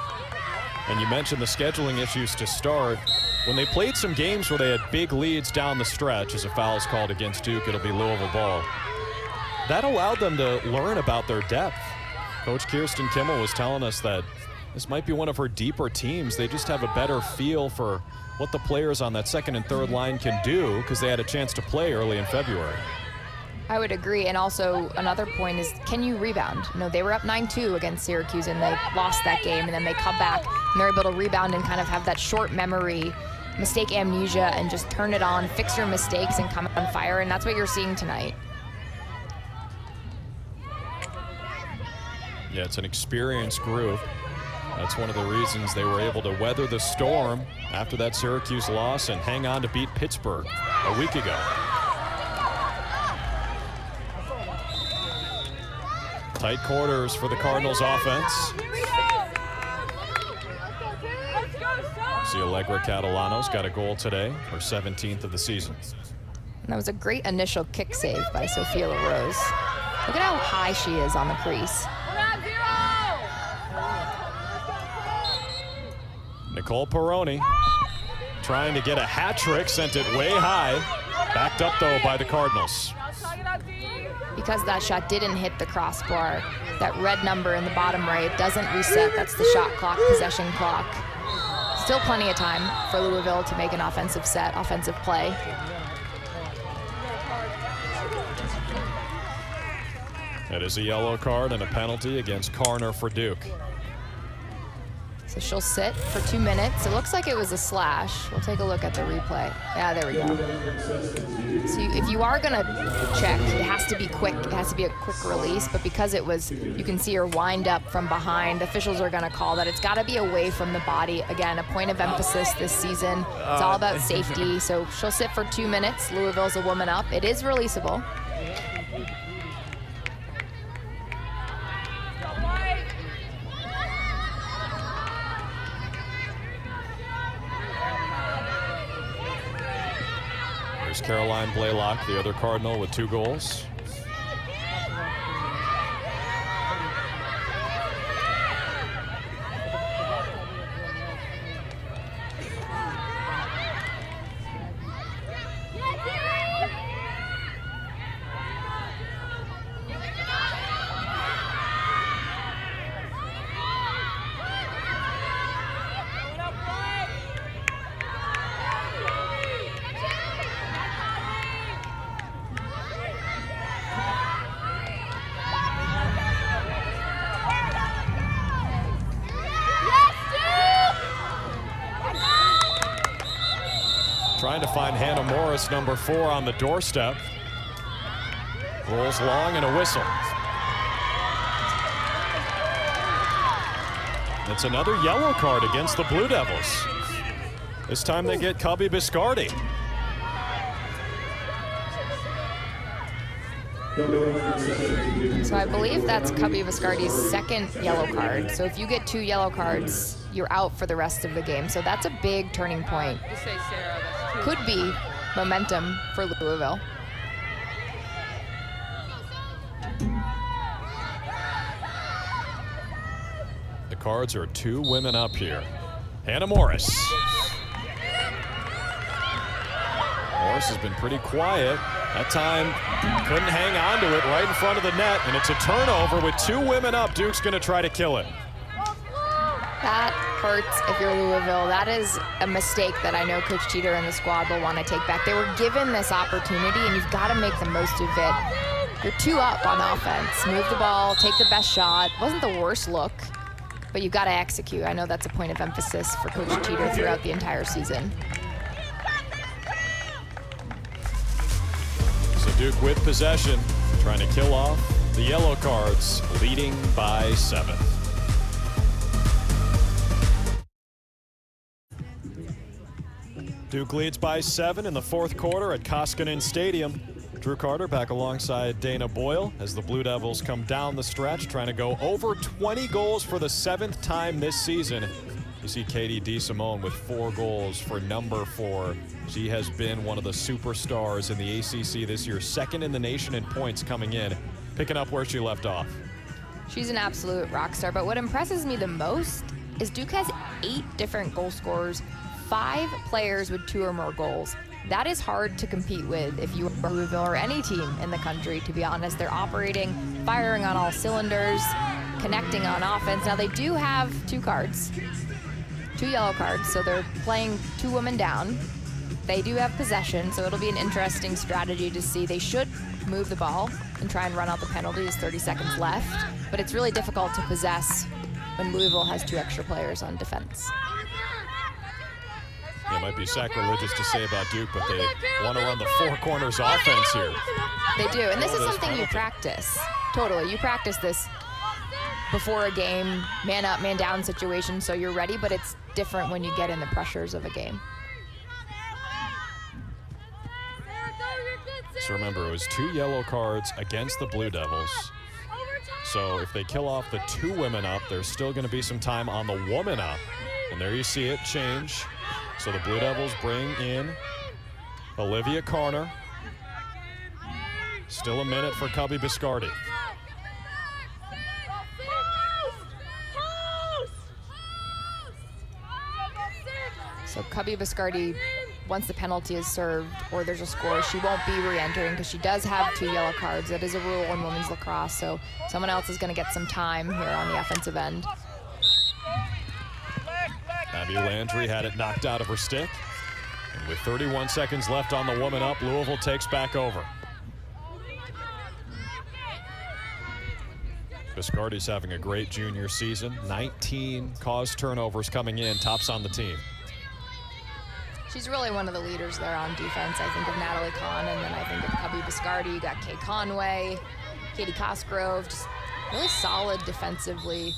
And you mentioned the scheduling issues to start. When they played some games where they had big leads down the stretch, as a foul is called against Duke, it'll be Louisville ball. That allowed them to learn about their depth. Coach Kirsten Kimmel was telling us that this might be one of her deeper teams. They just have a better feel for what the players on that second and third line can do because they had a chance to play early in February. I would agree, and also another point is, can you rebound? You know, they were up 9-2 against Syracuse and they lost that game, and then they come back and they're able to rebound and kind of have that short memory, mistake amnesia, and just turn it on, fix your mistakes, and come on fire, and that's what you're seeing tonight. Yeah, it's an experienced group. That's one of the reasons they were able to weather the storm after that Syracuse loss and hang on to beat Pittsburgh a week ago. Tight quarters for the Cardinals offense. See, Allegra Catalano's got a goal today, her 17th of the season. And that was a great initial kick save by Sophia LaRose. Look at how high she is on the crease. Nicole Peroni trying to get a hat trick, sent it way high. Backed up, though, by the Cardinals. Because that shot didn't hit the crossbar, that red number in the bottom right doesn't reset. That's the shot clock, possession clock. Still plenty of time for Louisville to make an offensive set, offensive play. That is a yellow card and a penalty against Corner for Duke. So she'll sit for 2 minutes. It looks like it was a slash. We'll take a look at the replay. Yeah, there we go. So if you are gonna check, it has to be quick. It has to be a quick release, but because it was, you can see her wind up from behind, officials are gonna call that. It's gotta be away from the body. Again, a point of emphasis this season. It's all about safety. So she'll sit for 2 minutes. Louisville's a woman up. It is releasable. Caroline Blaylock, the other Cardinal, with 2 goals. trying to find Hannah Morris, number 4, on the doorstep. Rolls long and a whistle. It's another yellow card against the Blue Devils. This time they get Cubby Biscardi. So I believe that's Cubby Biscardi's second yellow card. So if you get 2 yellow cards, you're out for the rest of the game. So that's a big turning point. Could be momentum for Louisville. The cards are 2 women up here. Hannah Morris. Morris has been pretty quiet. That time couldn't hang on to it right in front of the net, and it's a turnover with 2 women up. Duke's going to try to kill it. That hurts if you're Louisville. That is a mistake that I know Coach Cheater and the squad will want to take back. They were given this opportunity, and you've got to make the most of it. You're 2 up on offense. Move the ball, take the best shot. Wasn't the worst look, but you've got to execute. I know that's a point of emphasis for Coach Cheater throughout the entire season. So Duke with possession, trying to kill off the yellow cards, leading by 7. Duke leads by 7 in the 4th quarter at Koskinen Stadium. Drew Carter back alongside Dana Boyle as the Blue Devils come down the stretch, trying to go over 20 goals for the 7th time this season. You see Katie DeSimone with 4 goals for number 4. She has been one of the superstars in the ACC this year, 2nd in the nation in points coming in, picking up where she left off. She's an absolute rock star, but what impresses me the most is Duke has 8 different goal scorers, 5 players with 2 or more goals. That is hard to compete with if you are Louisville or any team in the country, to be honest. They're operating, firing on all cylinders, connecting on offense. Now they do have 2 cards, 2 yellow cards, so they're playing 2 women down. They do have possession, so it'll be an interesting strategy to see. They should move the ball and try and run out the penalties, 30 seconds left, but it's really difficult to possess when Louisville has 2 extra players on defense. It might be sacrilegious to say about Duke, but they want to run the 4 corners offense here. They do, and this is something you practice. Totally, you practice this before a game, man up, man down situation, so you're ready, but it's different when you get in the pressures of a game. So remember, it was 2 yellow cards against the Blue Devils. So if they kill off the 2 women up, there's still going to be some time on the woman up. And there you see it change. So the Blue Devils bring in Olivia Corner. Still a minute for Cubby Biscardi. So Cubby Biscardi, once the penalty is served or there's a score, she won't be re-entering because she does have 2 yellow cards. That is a rule in women's lacrosse, so someone else is going to get some time here on the offensive end. Abby Landry had it knocked out of her stick. And with 31 seconds left on the woman up, Louisville takes back over. Biscardi's having a great junior season. 19 caused turnovers coming in, tops on the team. She's really one of the leaders there on defense. I think of Natalie Kahn, and then I think of Cubby Biscardi. You got Kay Conway, Katie Cosgrove, just really solid defensively.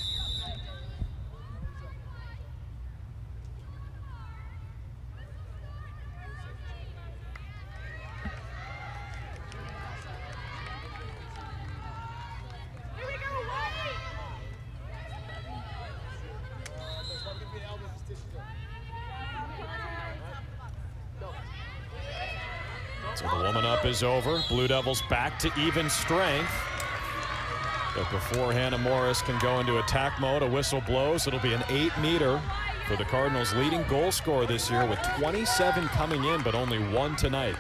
So the woman up is over. Blue Devils back to even strength. But before Hannah Morris can go into attack mode, a whistle blows. It'll be an 8-meter for the Cardinals' leading goal scorer this year with 27 coming in, but only 1 tonight.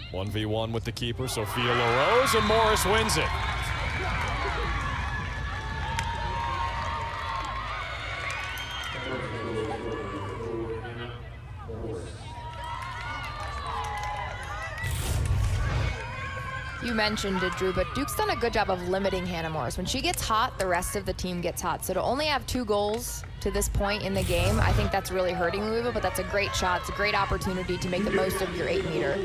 One v 1 with the keeper, Sophia LaRose, and Morris wins it. You mentioned it, Drew, but Duke's done a good job of limiting Hannah Morris. When she gets hot, the rest of the team gets hot. So to only have 2 goals to this point in the game, I think that's really hurting Louisville, but that's a great shot. It's a great opportunity to make the most of your 8-meter.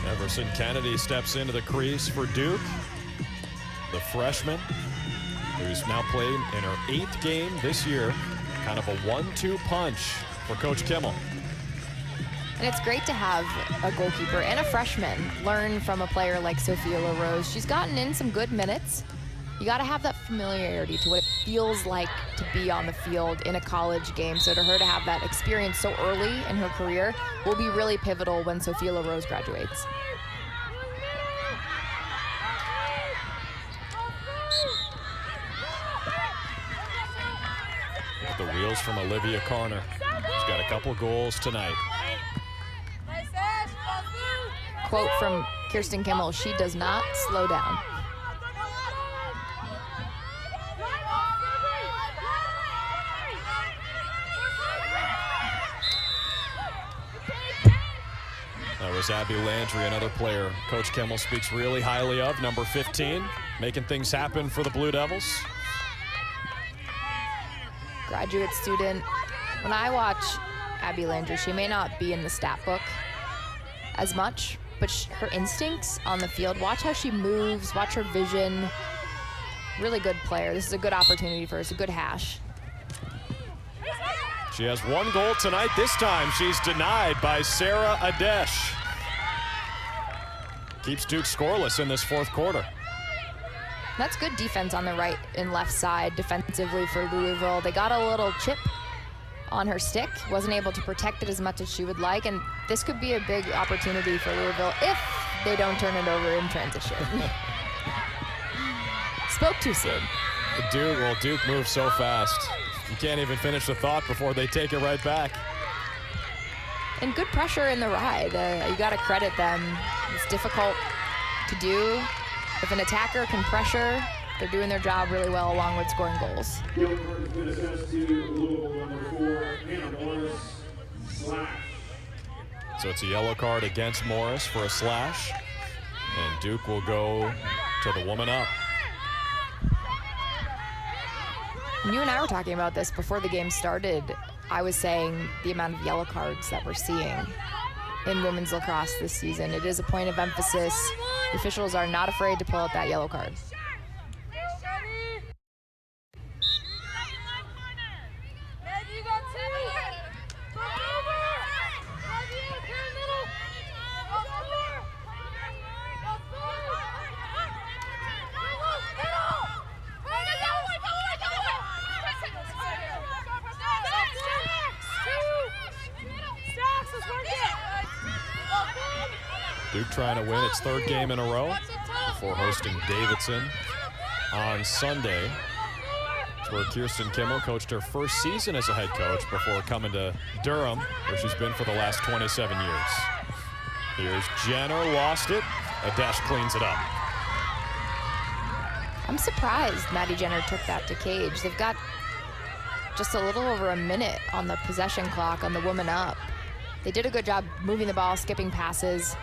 Everson Kennedy steps into the crease for Duke. The freshman, who's now played in her 8th game this year. Kind of a 1-2 punch for Coach Kimmel. And it's great to have a goalkeeper and a freshman learn from a player like Sophia LaRose. She's gotten in some good minutes. You got to have that familiarity to what it feels like to be on the field in a college game. So to her to have that experience so early in her career will be really pivotal when Sophia LaRose graduates. The wheels from Olivia Corner. She's got a couple goals tonight. Quote from Kirsten Kimmel, she does not slow down. That was Abby Landry, another player Coach Kimmel speaks really highly of, number 15, making things happen for the Blue Devils. Graduate student. When I watch Abby Landry, she may not be in the stat book as much, but her instincts on the field, watch how she moves, watch her vision. Really good player. This is a good opportunity for her. It's a good hash. She has 1 goal tonight. This time she's denied by Sarah Adesh. Keeps Duke scoreless in this 4th quarter. That's good defense on the right and left side defensively for Louisville. They got a little chip on her stick, wasn't able to protect it as much as she would like, and this could be a big opportunity for Louisville if they don't turn it over in transition. Spoke too soon. Duke moves so fast. You can't even finish the thought before they take it right back. And good pressure in the ride. You got to credit them. It's difficult to do. If an attacker can pressure, they're doing their job really well along with scoring goals. So it's a yellow card against Morris for a slash. And Duke will go to the woman up. You and I were talking about this before the game started. I was saying the amount of yellow cards that we're seeing in women's lacrosse this season. It is a point of emphasis. The officials are not afraid to pull out that yellow card. Duke trying to win its 3rd game in a row before hosting Davidson on Sunday. It's where Kirsten Kimmel coached her first season as a head coach before coming to Durham, where she's been for the last 27 years. Here's Jenner, lost it. Adesh cleans it up. I'm surprised Maddie Jenner took that to Cage. They've got just a little over a minute on the possession clock on the woman up. They did a good job moving the ball, skipping passes.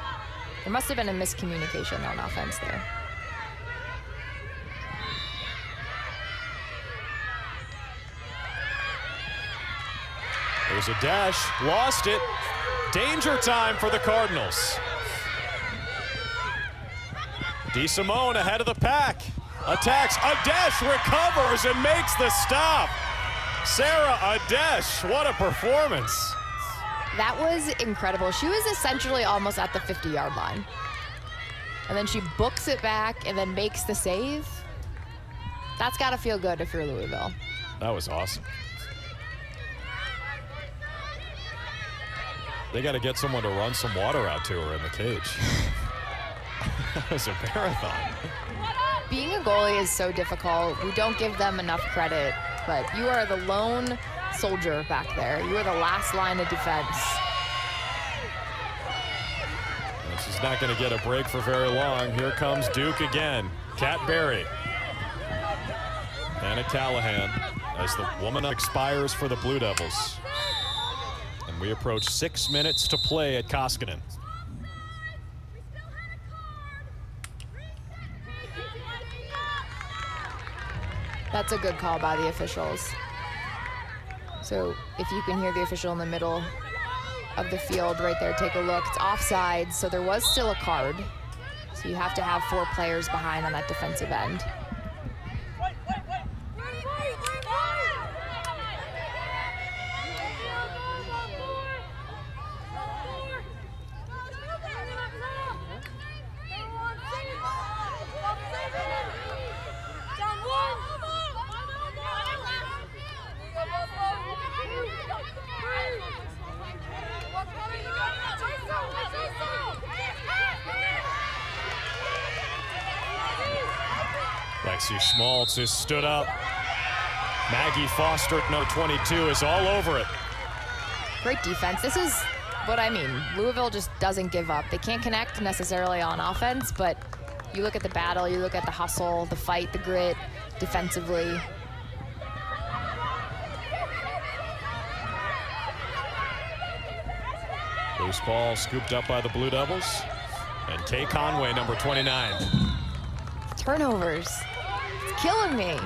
There must have been a miscommunication on offense there. There's a dash, lost it. Danger time for the Cardinals. DeSimone ahead of the pack. Attacks, Adesh recovers and makes the stop. Sarah Adesh, what a performance. That was incredible. She was essentially almost at the 50-yard line. And then she books it back and then makes the save. That's got to feel good if you're Louisville. That was awesome. They got to get someone to run some water out to her in the cage. That was a marathon. Being a goalie is so difficult. We don't give them enough credit, but you are the lone soldier back there. You are the last line of defense. And she's He's not going to get a break for very long. Here comes Duke again. Kat Berry. Anna Callahan as the woman expires for the Blue Devils. And we approach 6 minutes to play at Koskinen. That's a good call by the officials. So if you can hear the official in the middle of the field right there, take a look. It's offside, so there was still a card. So you have to have 4 players behind on that defensive end. Lexi Schmaltz has stood up. Maggie Foster, no 22, is all over it. Great defense. This is what I mean. Louisville just doesn't give up. They can't connect necessarily on offense, but you look at the battle, you look at the hustle, the fight, the grit defensively. Loose ball scooped up by the Blue Devils. And Kay Conway, number 29. Turnovers. It's killing me.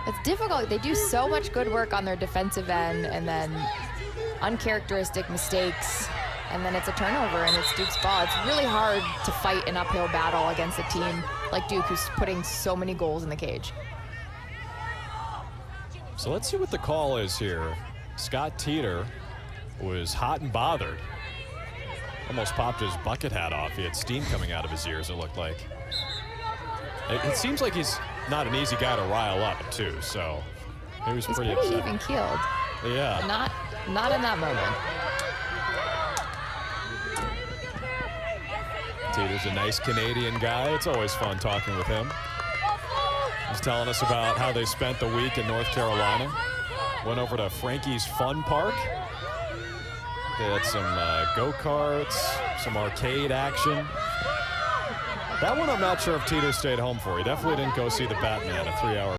It's difficult. They do so much good work on their defensive end, and then uncharacteristic mistakes, and then it's a turnover, and it's Duke's ball. It's really hard to fight an uphill battle against a team like Duke, who's putting so many goals in the cage. So let's see what the call is here. Scott Teeter was hot and bothered. Almost popped his bucket hat off. He had steam coming out of his ears, it looked like. It seems like he's not an easy guy to rile up, too, so he was He's pretty pretty upset. even-keeled. Yeah. Not in that moment. Teeter's a nice Canadian guy. It's always fun talking with him. He's telling us about how they spent the week in North Carolina. Went over to Frankie's Fun Park. They had some go-karts, some arcade action. That one I'm not sure if Teeter stayed home for. He definitely didn't go see the Batman, a 3-hour